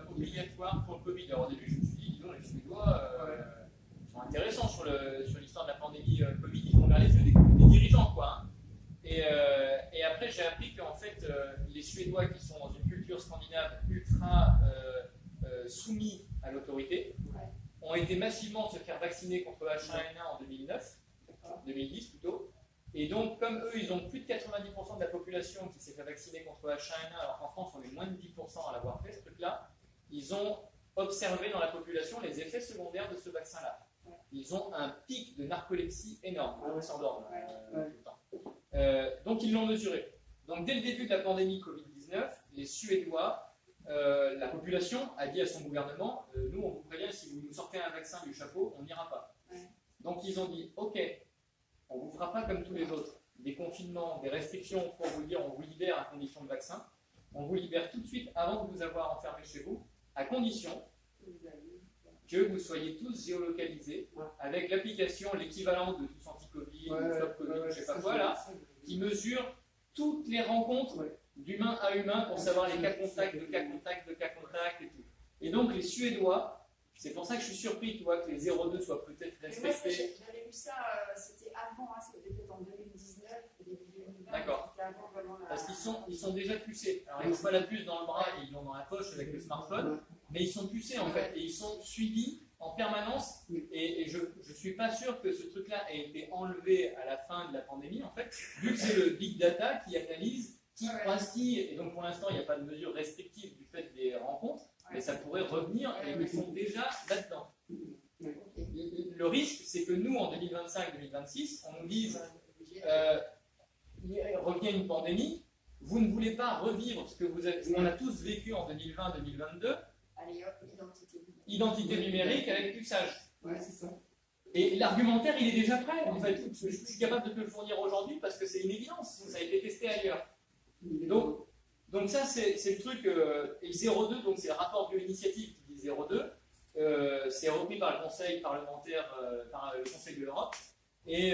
obligatoire pour le Covid. Alors au début, je me suis dit, disons, les Suédois sont intéressants sur l'histoire de la pandémie Covid. Ils font vers les yeux des dirigeants, quoi. Hein. Et après, j'ai appris qu'en fait, les Suédois qui sont dans une culture scandinave ultra soumis à l'autorité, ont été massivement se faire vacciner contre H1N1 en 2010 plutôt. Et donc, comme eux, ils ont plus de 90% de la population qui s'est fait vacciner contre H1N1, alors qu'en France, on est moins de 10% à l'avoir fait, ce truc-là, ils ont observé dans la population les effets secondaires de ce vaccin-là. Ils ont un pic de narcolepsie énorme, ils s'endorment tout le temps. Donc, ils l'ont mesuré. Donc, dès le début de la pandémie Covid-19, les Suédois, la population a dit à son gouvernement, nous, on vous prévient, si vous nous sortez un vaccin du chapeau, on n'ira pas. Donc, ils ont dit, ok, on ne vous fera pas comme tous les autres, des confinements, des restrictions pour vous dire on vous libère à condition de vaccin. On vous libère tout de suite avant de vous avoir enfermé chez vous, à condition que vous soyez tous géolocalisés avec l'application, l'équivalent de tous anti-Covid, stop Covid, je ne sais pas quoi là, qui mesure toutes les rencontres d'humain à humain pour savoir les cas contacts, de cas contacts, de cas contacts et tout. Et donc les Suédois, c'est pour ça que je suis surpris, tu vois, que les 0,2 soient peut-être respectés. J'avais lu ça, c'était avant, hein, c'était peut-être en 2019, début 2020. D'accord. Parce qu'ils sont déjà pucés. Alors ils n'ont pas la puce dans le bras, ils l'ont dans la poche avec le smartphone, mais ils sont pucés en fait, et ils sont suivis en permanence, et je ne suis pas sûr que ce truc-là ait été enlevé à la fin de la pandémie, en fait, vu que c'est le big data qui analyse qui croise qui, et donc pour l'instant, il n'y a pas de mesure restrictive du fait des rencontres, mais ça pourrait revenir, et ils sont déjà là-dedans. Le risque, c'est que nous, en 2025-2026, on nous dise il revient une pandémie, vous ne voulez pas revivre ce qu'on a tous vécu en 2020-2022, Allez hop, identité numérique avec puçage. Ouais, c'est ça. Et l'argumentaire, il est déjà prêt, en fait. Je suis capable de te le fournir aujourd'hui parce que c'est une évidence, ça a été testé ailleurs. Donc ça, c'est le truc. Et 0,2, donc c'est le rapport bioinitiative qui dit 0,2. C'est repris par le Conseil parlementaire, par le Conseil de l'Europe. Et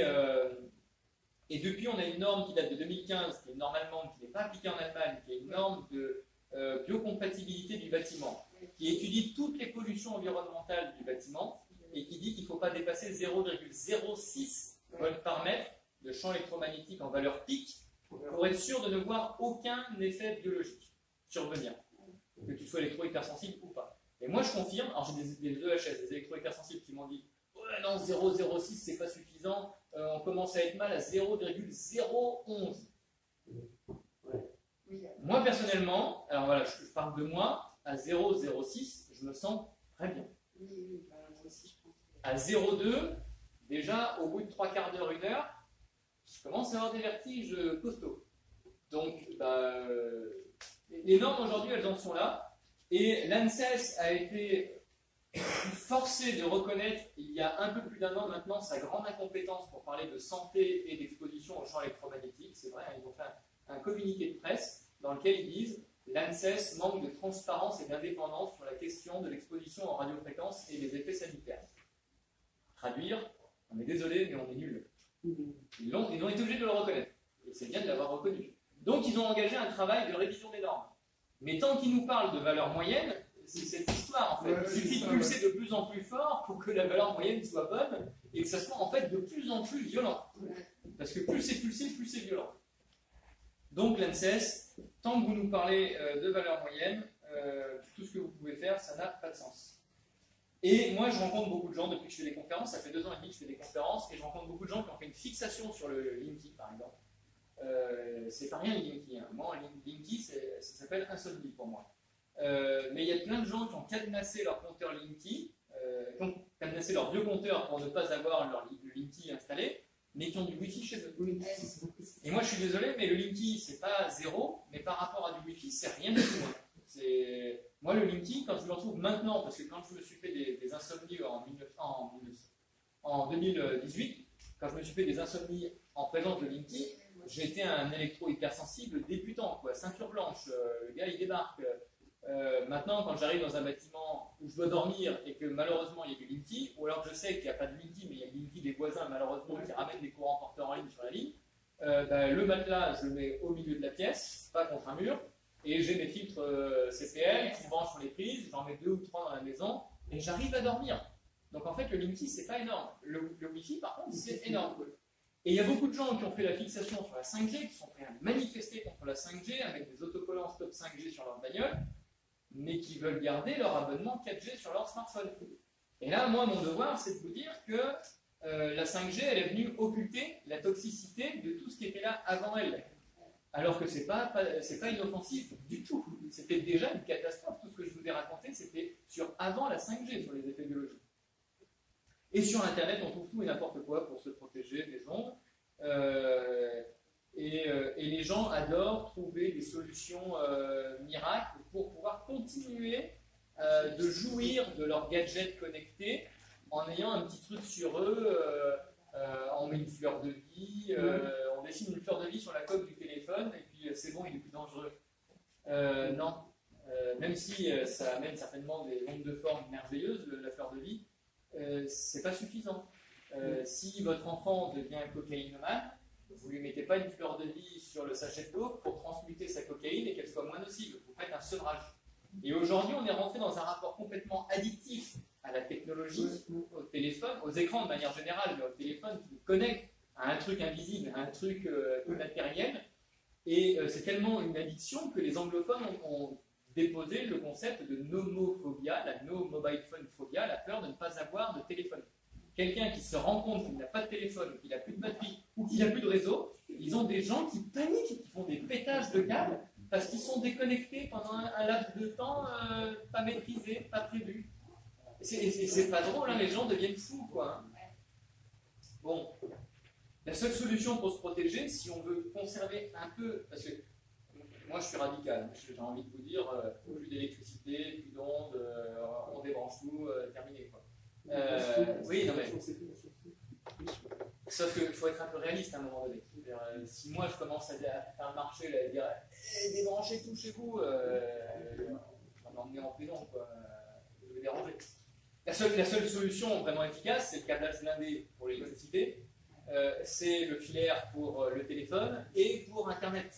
depuis, on a une norme qui date de 2015, qui est une norme allemande, qui n'est pas appliquée en Allemagne, qui est une norme de biocompatibilité du bâtiment, qui étudie toutes les pollutions environnementales du bâtiment et qui dit qu'il ne faut pas dépasser 0,06 volts par mètre de champ électromagnétique en valeur pic pour être sûr de ne voir aucun effet biologique survenir, que tu sois électro-hypersensible ou pas. Et moi je confirme, alors j'ai des EHS, des électro-hypersensibles qui m'ont dit ouais non 0,06 c'est pas suffisant, on commence à être mal à 0,011. Moi personnellement, alors voilà, je parle de moi, à 0,06 je me sens très bien. À 0,2, déjà au bout de 3 quarts d'heure, 1 heure, je commence à avoir des vertiges costauds. Donc, les normes aujourd'hui, elles en sont là. Et l'ANSES a été forcé de reconnaître, il y a un peu plus d'1 an maintenant, sa grande incompétence pour parler de santé et d'exposition au champ électromagnétique. C'est vrai, ils ont fait un communiqué de presse dans lequel ils disent l'ANSES manque de transparence et d'indépendance sur la question de l'exposition en radiofréquence et des effets sanitaires. Traduire, on est désolé, mais on est nul. Ils ont été obligés de le reconnaître. Et c'est bien de l'avoir reconnu. Donc, ils ont engagé un travail de révision des normes. Mais tant qu'ils nous parlent de valeur moyenne, c'est cette histoire, en fait. Il suffit de pulser de plus en plus fort pour que la valeur moyenne soit bonne et que ça soit, en fait, de plus en plus violent. Parce que plus c'est pulsé, plus c'est violent. Donc, l'ANSES, tant que vous nous parlez de valeur moyenne, tout ce que vous pouvez faire, ça n'a pas de sens. Et moi, je rencontre beaucoup de gens depuis que je fais des conférences. Ça fait 2 ans et demi que je fais des conférences et je rencontre beaucoup de gens qui ont fait une fixation sur le Linky, par exemple. C'est pas rien le Linky. Hein. Moi, Linky, ça s'appelle insomnie pour moi. Mais il y a plein de gens qui ont cadenassé leur compteur Linky, qui ont cadenassé leur vieux compteur pour ne pas avoir le Linky installé, mais qui ont du Wi-Fi chez eux. Et moi, je suis désolé, mais le Linky, c'est pas 0, mais par rapport à du Wi-Fi, c'est rien du tout. Hein. Moi, le Linky, quand je le retrouve maintenant, parce que quand je me suis fait des insomnies en 2018, quand je me suis fait des insomnies en présence de Linky, j'étais un électro-hypersensible débutant, quoi, ceinture blanche, le gars il débarque. Maintenant, quand j'arrive dans un bâtiment où je dois dormir et que malheureusement il y a du Linky, ou alors que je sais qu'il n'y a pas de Linky, mais il y a le Linky des voisins malheureusement qui ramènent des courants porteurs en ligne sur la ligne, le matelas, je le mets au milieu de la pièce, pas contre un mur. Et j'ai mes filtres CPL qui se branchent sur les prises, j'en mets 2 ou 3 dans la maison, et j'arrive à dormir. Donc en fait, le Linky, c'est pas énorme. Le Wi-Fi, par contre, c'est énorme. Et il y a beaucoup de gens qui ont fait la fixation sur la 5G, qui sont prêts à manifester contre la 5G, avec des autocollants stop 5G sur leur bagnole, mais qui veulent garder leur abonnement 4G sur leur smartphone. Et là, moi, mon devoir, c'est de vous dire que la 5G, elle est venue occulter la toxicité de tout ce qui était là avant elle. Alors que c'est pas inoffensif du tout. C'était déjà une catastrophe. Tout ce que je vous ai raconté, c'était sur avant la 5G, sur les effets biologiques. Et sur Internet, on trouve tout et n'importe quoi pour se protéger des ondes. Et les gens adorent trouver des solutions miracles pour pouvoir continuer de jouir de leurs gadgets connectés en ayant un petit truc sur eux. On met une fleur de vie, on dessine une fleur de vie sur la coque du téléphone et puis c'est bon, il est plus dangereux. Non, même si ça amène certainement des ondes de forme merveilleuses, la fleur de vie, c'est pas suffisant. Si votre enfant devient cocaïnomane, vous lui mettez pas une fleur de vie sur le sachet d'eau pour transmuter sa cocaïne et qu'elle soit moins nocive. Vous faites un sevrage. Et aujourd'hui, on est rentré dans un rapport complètement addictif à la technologie, au téléphone, aux écrans de manière générale, mais au téléphone qui nous connecte à un truc invisible, à un truc immatériel. Et c'est tellement une addiction que les anglophones ont déposé le concept de nomophobia, la no mobile phone phobia, la peur de ne pas avoir de téléphone. Quelqu'un qui se rend compte qu'il n'a pas de téléphone, qu'il n'a plus de batterie ou qu'il n'a plus de réseau, ils ont des gens qui paniquent et qui font des pétages de câbles parce qu'ils sont déconnectés pendant un laps de temps pas maîtrisé, pas prévu. Et c'est pas drôle, hein, les gens deviennent fous, quoi. Hein. Bon, la seule solution pour se protéger, si on veut conserver un peu, parce que moi je suis radical, j'ai envie de vous dire, plus d'électricité, plus d'ondes, on débranche tout, terminé, quoi. Oui, non mais. Sauf qu'il faut être un peu réaliste à un moment donné. Si moi je commence à faire un marché là, et dire débranchez tout chez vous, on va m'emmener en prison, quoi. Je vais déranger. La seule solution vraiment efficace, c'est le câblage blindé pour l'électricité, c'est le filaire pour le téléphone et pour Internet.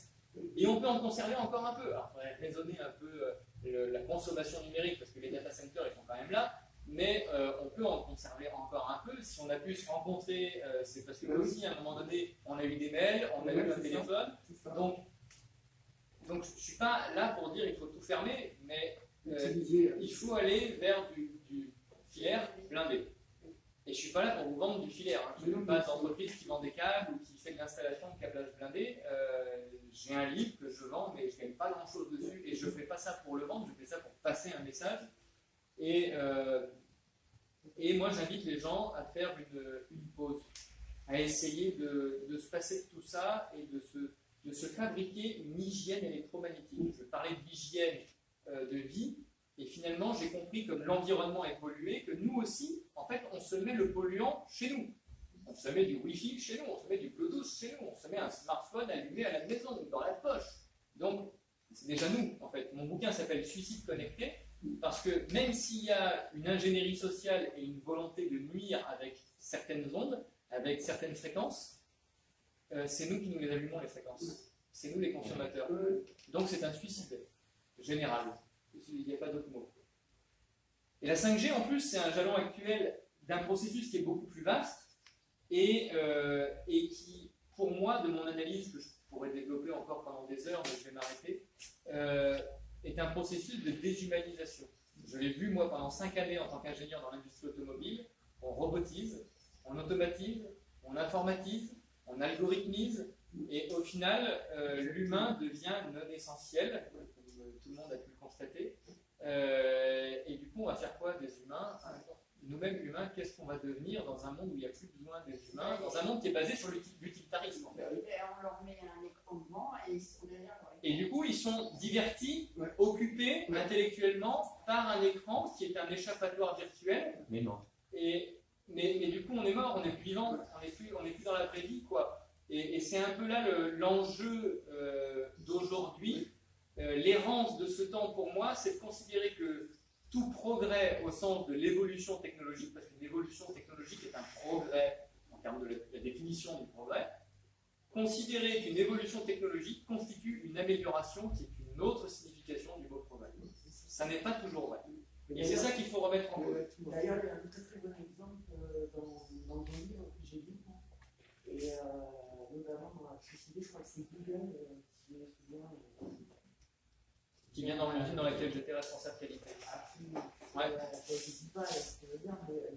Et on peut en conserver encore un peu. Alors, il faudrait raisonner un peu la consommation numérique, parce que les data centers ils sont quand même là. Mais on peut en conserver encore un peu. Si on a pu se rencontrer, c'est parce que aussi, à un moment donné, on a eu des mails, on a eu un téléphone. Donc, je ne suis pas là pour dire qu'il faut tout fermer, mais il faut aller vers du filaire blindé. Et je ne suis pas là pour vous vendre du filaire. Hein. Je ne suis pas d'entreprise qui vend des câbles ou qui fait de l'installation de câblage blindé. J'ai un livre que je vends, mais je ne gagne pas grand-chose dessus. Et je ne fais pas ça pour le vendre, je fais ça pour passer un message. Et moi, j'invite les gens à faire une pause, à essayer de se passer de tout ça et de se fabriquer une hygiène électromagnétique. Je parlais d'hygiène de vie, et finalement, j'ai compris que l'environnement est pollué, que nous aussi, en fait, on se met le polluant chez nous. On se met du Wi-Fi chez nous, on se met du Bluetooth chez nous, on se met un smartphone allumé à la maison, dans la poche. Donc, c'est déjà nous, en fait. Mon bouquin s'appelle Suicide connecté. Parce que même s'il y a une ingénierie sociale et une volonté de nuire avec certaines ondes, avec certaines fréquences, c'est nous qui nous les allumons, les fréquences. C'est nous les consommateurs. Donc c'est un suicide général. Il n'y a pas d'autre mot. Et la 5G, en plus, c'est un jalon actuel d'un processus qui est beaucoup plus vaste et qui, pour moi, de mon analyse, que je pourrais développer encore pendant des heures, mais je vais m'arrêter, est un processus de déshumanisation. Je l'ai vu, moi, pendant 5 années en tant qu'ingénieur dans l'industrie automobile. On robotise, on automatise, on informatise, on algorithmise, et au final, l'humain devient non essentiel, comme tout le monde a pu le constater. Et du coup, on va faire quoi des humains? Nous-mêmes humains, qu'est-ce qu'on va devenir dans un monde où il n'y a plus besoin des humains, dans un monde qui est basé sur l'utilitarisme, en fait. On leur met un écran devant et ils sont derrière. Et du coup, ils sont divertis, occupés intellectuellement par un écran qui est un échappatoire virtuel. Mais non. Mais du coup, on est mort, on n'est plus vivant, on n'est plus dans la vraie vie, quoi. Et c'est un peu là l'enjeu d'aujourd'hui. L'errance de ce temps, pour moi, c'est de considérer que tout progrès au sens de l'évolution technologique, parce qu'une évolution technologique est un progrès en termes de la définition du progrès, considérer qu'une évolution technologique constitue une amélioration qui est une autre signification du mot progrès. Ça n'est pas toujours vrai. Et c'est ça qu'il faut remettre en cause. D'ailleurs, il y a un très très bon exemple dans le livre que j'ai lu, et notamment dans la société, je crois que c'est Google qui est souvent. Qui vient dans l'usine dans laquelle j'étais responsable qualité. Absolument. Ouais. Je ne dis pas ce que je veux dire, mais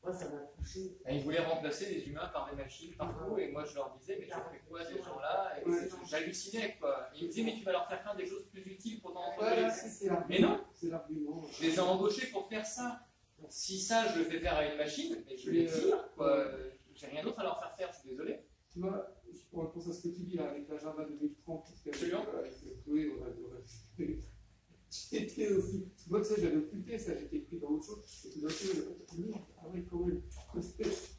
moi ça m'a touché. Et ils voulaient remplacer les humains par des machines partout, et moi je leur disais, mais tu fais quoi ces gens-là? Et j'hallucinais, quoi. Et ils me disaient, mais tu vas leur faire faire des choses plus utiles pour ton entreprise. Mais non, c'est l'argument. je les ai embauchés pour faire ça. Si ça, je le fais faire à une machine, mais je les tire, quoi. J'ai rien d'autre à leur faire faire, je suis désolé. Tu vois, pour penser à ce que tu dis là, avec la Java 2030, Absolument. avec Chloé, j'étais aussi. Moi, tu sais, j'avais occulté ça, j'étais pris dans autre chose. Et tout d'un coup, ah oui, quand même,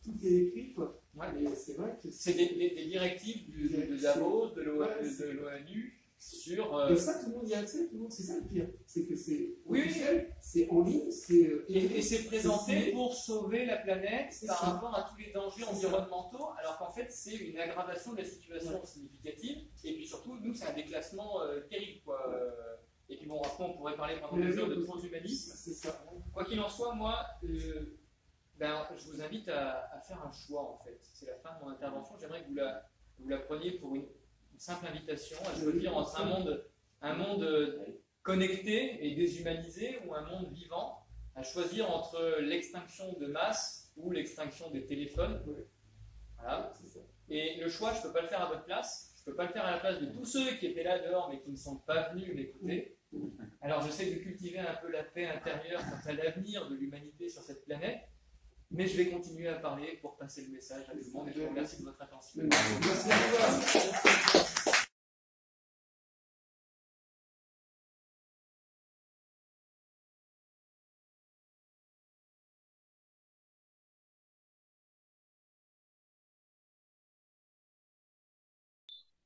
tout est écrit, quoi. Ouais. Et c'est vrai que c'est des directives de Davos, de l'ONU sur. Et ça, tout le monde y a accès, tout le monde, c'est ça le pire. C'est que c'est officiel, c'est en ligne, c'est. Et c'est présenté pour sauver la planète par ça. rapport à tous les dangers environnementaux, alors qu'en fait, c'est une aggravation de la situation significative. Et puis surtout, nous, c'est un déclassement terrible, quoi. Et puis bon, après, on pourrait parler pendant des heures de transhumanisme. C'est ça. Quoi qu'il en soit, moi, je vous invite à faire un choix, en fait. C'est la fin de mon intervention. J'aimerais que vous la preniez pour une simple invitation à choisir entre un monde connecté et déshumanisé ou un monde vivant, à choisir entre l'extinction de masse ou l'extinction des téléphones. Voilà. Et le choix, je ne peux pas le faire à votre place. Je ne peux pas le faire à la place de tous ceux qui étaient là dehors mais qui ne sont pas venus m'écouter. Alors j'essaie de cultiver un peu la paix intérieure quant à l'avenir de l'humanité sur cette planète, mais je vais continuer à parler pour passer le message à tout le monde et je vous remercie de votre attention. Merci à toi.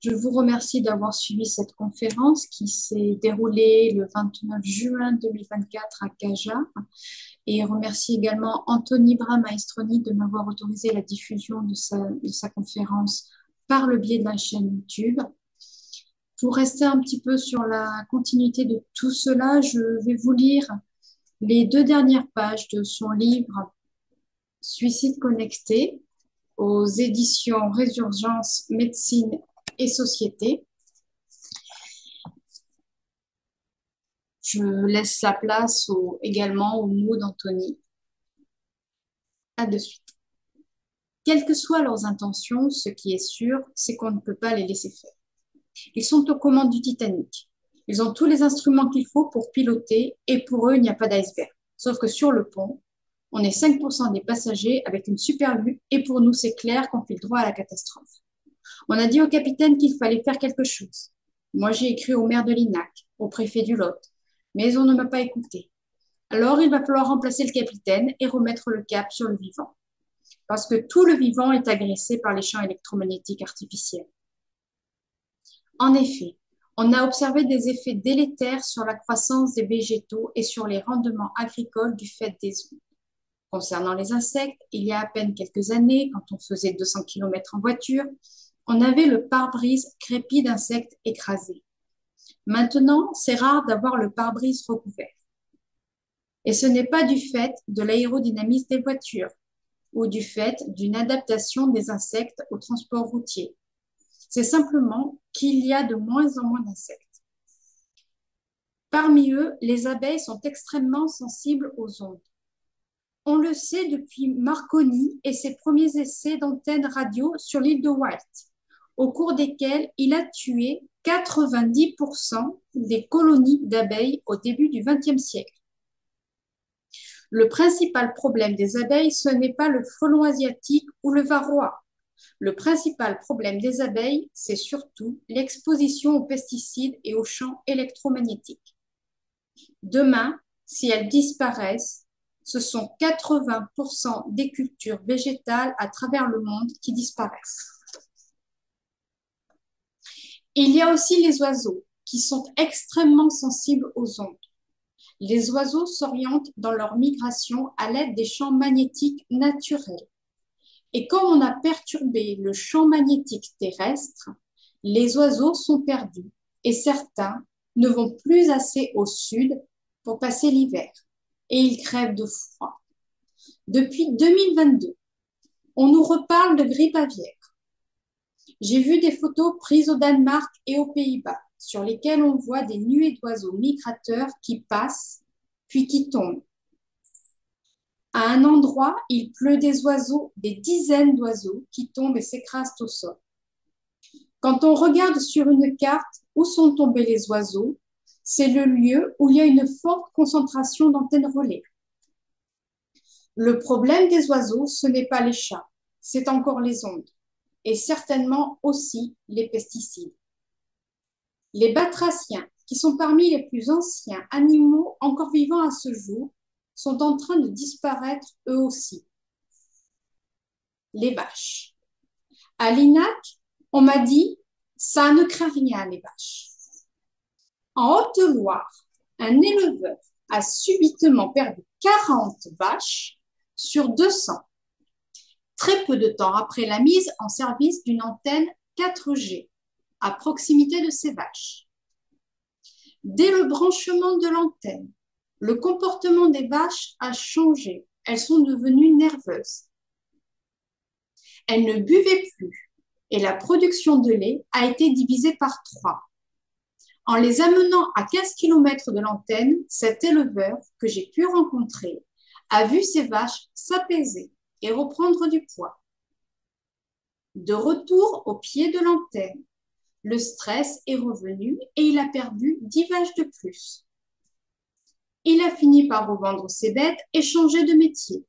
Je vous remercie d'avoir suivi cette conférence qui s'est déroulée le 29 juin 2024 à Caja et remercie également Anthony Bramaestroni de m'avoir autorisé la diffusion de sa conférence par le biais de la chaîne YouTube. Pour rester un petit peu sur la continuité de tout cela, je vais vous lire les 2 dernières pages de son livre Suicide connecté aux éditions Résurgence Médecine et Société. Je laisse la place également aux mots d'Anthony. À de suite. Quelles que soient leurs intentions, ce qui est sûr, c'est qu'on ne peut pas les laisser faire. Ils sont aux commandes du Titanic. Ils ont tous les instruments qu'il faut pour piloter et pour eux, il n'y a pas d'iceberg. Sauf que sur le pont, on est 5% des passagers avec une super vue et pour nous, c'est clair qu'on file droit à la catastrophe. On a dit au capitaine qu'il fallait faire quelque chose. Moi, j'ai écrit au maire de l'INAC, au préfet du Lot, mais on ne m'a pas écouté. Alors, il va falloir remplacer le capitaine et remettre le cap sur le vivant. Parce que tout le vivant est agressé par les champs électromagnétiques artificiels. En effet, on a observé des effets délétères sur la croissance des végétaux et sur les rendements agricoles du fait des ondes. Concernant les insectes, il y a à peine quelques années, quand on faisait 200 km en voiture, on avait le pare-brise crépi d'insectes écrasés. Maintenant, c'est rare d'avoir le pare-brise recouvert. Et ce n'est pas du fait de l'aérodynamisme des voitures ou du fait d'une adaptation des insectes au transport routier. C'est simplement qu'il y a de moins en moins d'insectes. Parmi eux, les abeilles sont extrêmement sensibles aux ondes. On le sait depuis Marconi et ses premiers essais d'antennes radio sur l'île de Wight, au cours desquels il a tué 90% des colonies d'abeilles au début du XXe siècle. Le principal problème des abeilles, ce n'est pas le frelon asiatique ou le varroa. Le principal problème des abeilles, c'est surtout l'exposition aux pesticides et aux champs électromagnétiques. Demain, si elles disparaissent, ce sont 80% des cultures végétales à travers le monde qui disparaissent. Il y a aussi les oiseaux qui sont extrêmement sensibles aux ondes. Les oiseaux s'orientent dans leur migration à l'aide des champs magnétiques naturels. Et quand on a perturbé le champ magnétique terrestre, les oiseaux sont perdus et certains ne vont plus assez au sud pour passer l'hiver et ils crèvent de froid. Depuis 2022, on nous reparle de grippe aviaire. J'ai vu des photos prises au Danemark et aux Pays-Bas sur lesquelles on voit des nuées d'oiseaux migrateurs qui passent puis qui tombent. À un endroit, il pleut des oiseaux, des dizaines d'oiseaux qui tombent et s'écrasent au sol. Quand on regarde sur une carte où sont tombés les oiseaux, c'est le lieu où il y a une forte concentration d'antennes relais. Le problème des oiseaux, ce n'est pas les chats, c'est encore les ondes et certainement aussi les pesticides. Les batraciens, qui sont parmi les plus anciens animaux encore vivants à ce jour, sont en train de disparaître eux aussi. Les vaches. À l'INAC, on m'a dit « ça ne craint rien les vaches ». En Haute-Loire, un éleveur a subitement perdu 40 vaches sur 200, très peu de temps après la mise en service d'une antenne 4G à proximité de ces vaches. Dès le branchement de l'antenne, le comportement des vaches a changé. Elles sont devenues nerveuses. Elles ne buvaient plus et la production de lait a été divisée par 3. En les amenant à 15 km de l'antenne, cet éleveur que j'ai pu rencontrer a vu ses vaches s'apaiser et reprendre du poids. De retour au pied de l'antenne, le stress est revenu et il a perdu 10 vaches de plus. Il a fini par revendre ses bêtes et changer de métier.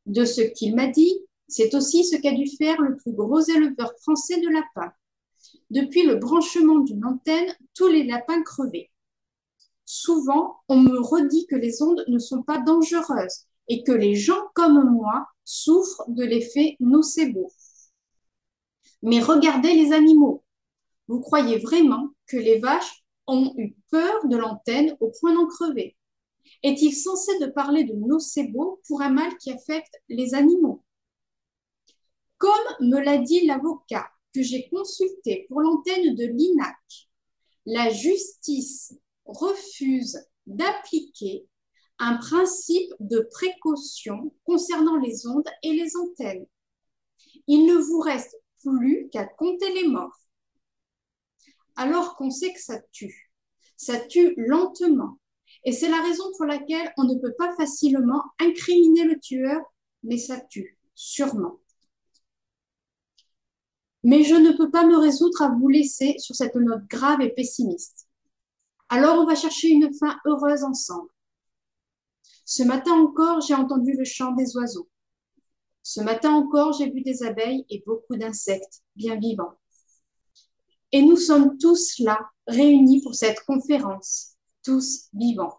De ce qu'il m'a dit, c'est aussi ce qu'a dû faire le plus gros éleveur français de lapins. Depuis le branchement d'une antenne, tous les lapins crevaient. Souvent, on me redit que les ondes ne sont pas dangereuses et que les gens comme moi souffrent de l'effet nocebo. Mais regardez les animaux. Vous croyez vraiment que les vaches ont eu peur de l'antenne au point d'en crever? Est-il censé de parler de nocebo pour un mal qui affecte les animaux? Comme me l'a dit l'avocat que j'ai consulté pour l'antenne de l'INAC, la justice refuse d'appliquer un principe de précaution concernant les ondes et les antennes. Il ne vous reste plus qu'à compter les morts. Alors qu'on sait que ça tue lentement. Et c'est la raison pour laquelle on ne peut pas facilement incriminer le tueur, mais ça tue, sûrement. Mais je ne peux pas me résoudre à vous laisser sur cette note grave et pessimiste. Alors on va chercher une fin heureuse ensemble. Ce matin encore, j'ai entendu le chant des oiseaux. Ce matin encore, j'ai vu des abeilles et beaucoup d'insectes bien vivants. Et nous sommes tous là, réunis pour cette conférence, tous vivants.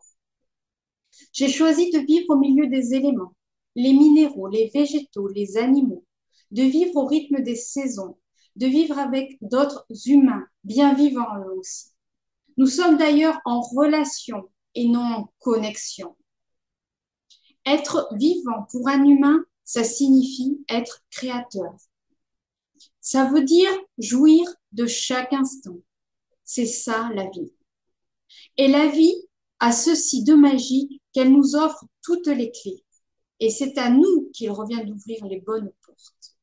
J'ai choisi de vivre au milieu des éléments, les minéraux, les végétaux, les animaux, de vivre au rythme des saisons, de vivre avec d'autres humains, bien vivants eux aussi. Nous sommes d'ailleurs en relation et non en connexion. Être vivant pour un humain, ça signifie être créateur. Ça veut dire jouir de chaque instant. C'est ça la vie. Et la vie a ceci de magique qu'elle nous offre toutes les clés. Et c'est à nous qu'il revient d'ouvrir les bonnes portes.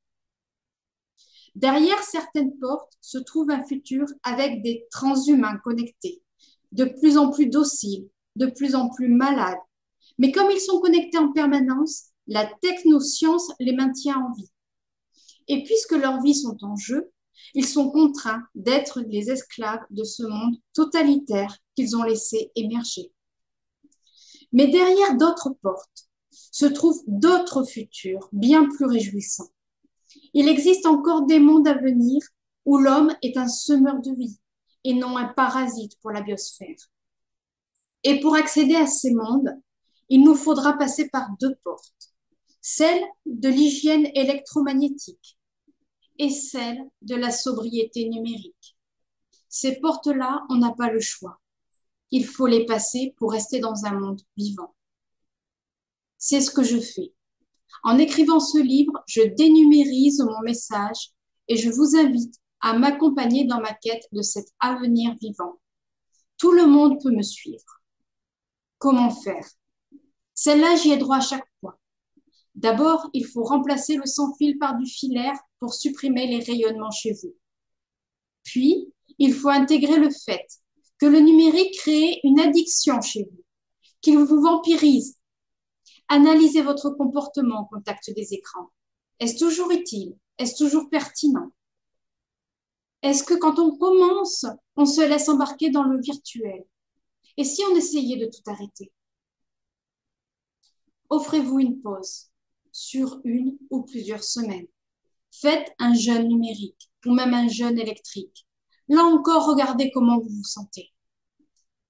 Derrière certaines portes se trouve un futur avec des transhumains connectés, de plus en plus dociles, de plus en plus malades. Mais comme ils sont connectés en permanence, la technoscience les maintient en vie. Et puisque leurs vies sont en jeu, ils sont contraints d'être les esclaves de ce monde totalitaire qu'ils ont laissé émerger. Mais derrière d'autres portes se trouvent d'autres futurs bien plus réjouissants. Il existe encore des mondes à venir où l'homme est un semeur de vie et non un parasite pour la biosphère. Et pour accéder à ces mondes, il nous faudra passer par deux portes, celle de l'hygiène électromagnétique et celle de la sobriété numérique. Ces portes-là, on n'a pas le choix. Il faut les passer pour rester dans un monde vivant. C'est ce que je fais. En écrivant ce livre, je dénumérise mon message et je vous invite à m'accompagner dans ma quête de cet avenir vivant. Tout le monde peut me suivre. Comment faire? Celle-là, j'y ai droit à chaque fois. D'abord, il faut remplacer le sans-fil par du filaire pour supprimer les rayonnements chez vous. Puis, il faut intégrer le fait que le numérique crée une addiction chez vous, qu'il vous vampirise. Analysez votre comportement au contact des écrans. Est-ce toujours utile? Est-ce toujours pertinent? Est-ce que quand on commence, on se laisse embarquer dans le virtuel? Et si on essayait de tout arrêter? Offrez-vous une pause sur une ou plusieurs semaines. Faites un jeûne numérique ou même un jeûne électrique. Là encore, regardez comment vous vous sentez.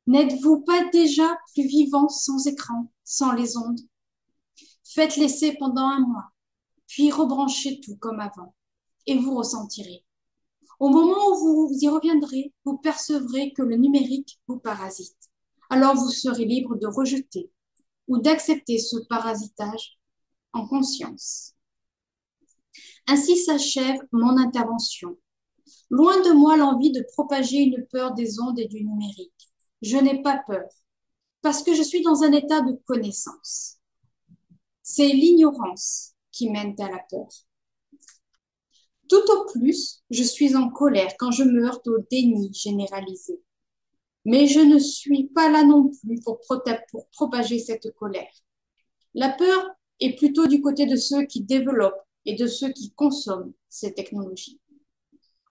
N'êtes-vous pas déjà plus vivant sans écran, sans les ondes? Faites l'essai pendant 1 mois, puis rebranchez tout comme avant et vous ressentirez. Au moment où vous y reviendrez, vous percevrez que le numérique vous parasite. Alors vous serez libre de rejeter ou d'accepter ce parasitage en conscience. Ainsi s'achève mon intervention. Loin de moi l'envie de propager une peur des ondes et du numérique. Je n'ai pas peur, parce que je suis dans un état de connaissance. C'est l'ignorance qui mène à la peur. Tout au plus, je suis en colère quand je me heurte au déni généralisé. Mais je ne suis pas là non plus pour propager cette colère. La peur est plutôt du côté de ceux qui développent et de ceux qui consomment ces technologies.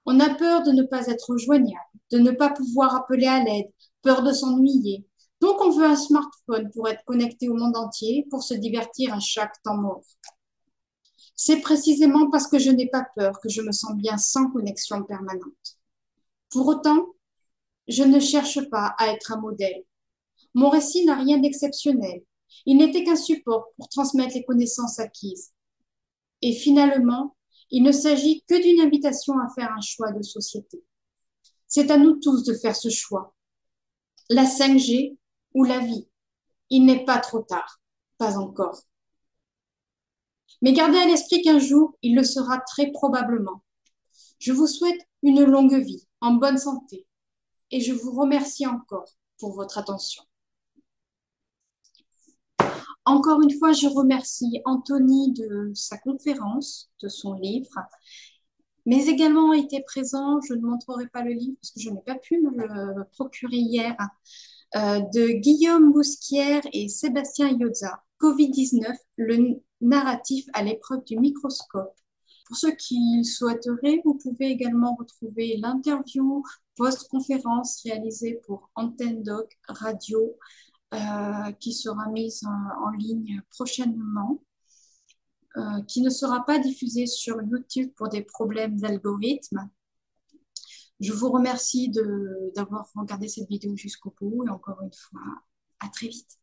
On a peur de ne pas être joignable, de ne pas pouvoir appeler à l'aide, peur de s'ennuyer. Donc on veut un smartphone pour être connecté au monde entier, pour se divertir à chaque temps mort. C'est précisément parce que je n'ai pas peur que je me sens bien sans connexion permanente. Pour autant, je ne cherche pas à être un modèle. Mon récit n'a rien d'exceptionnel. Il n'était qu'un support pour transmettre les connaissances acquises. Et finalement, il ne s'agit que d'une invitation à faire un choix de société. C'est à nous tous de faire ce choix. La 5G ou la vie. Il n'est pas trop tard. Pas encore. Mais gardez à l'esprit qu'un jour, il le sera très probablement. Je vous souhaite une longue vie, en bonne santé, et je vous remercie encore pour votre attention. Encore une fois, je remercie Anthony de sa conférence, de son livre, mais également a été présent, je ne montrerai pas le livre parce que je n'ai pas pu me le procurer hier, de Guillaume Bousquière et Sébastien Iozza, Covid-19, le narratif à l'épreuve du microscope. Pour ceux qui souhaiteraient, vous pouvez également retrouver l'interview post-conférence réalisée pour Antenne Doc Radio qui sera mise en ligne prochainement, qui ne sera pas diffusée sur YouTube pour des problèmes d'algorithme. Je vous remercie d'avoir regardé cette vidéo jusqu'au bout et encore une fois, à très vite.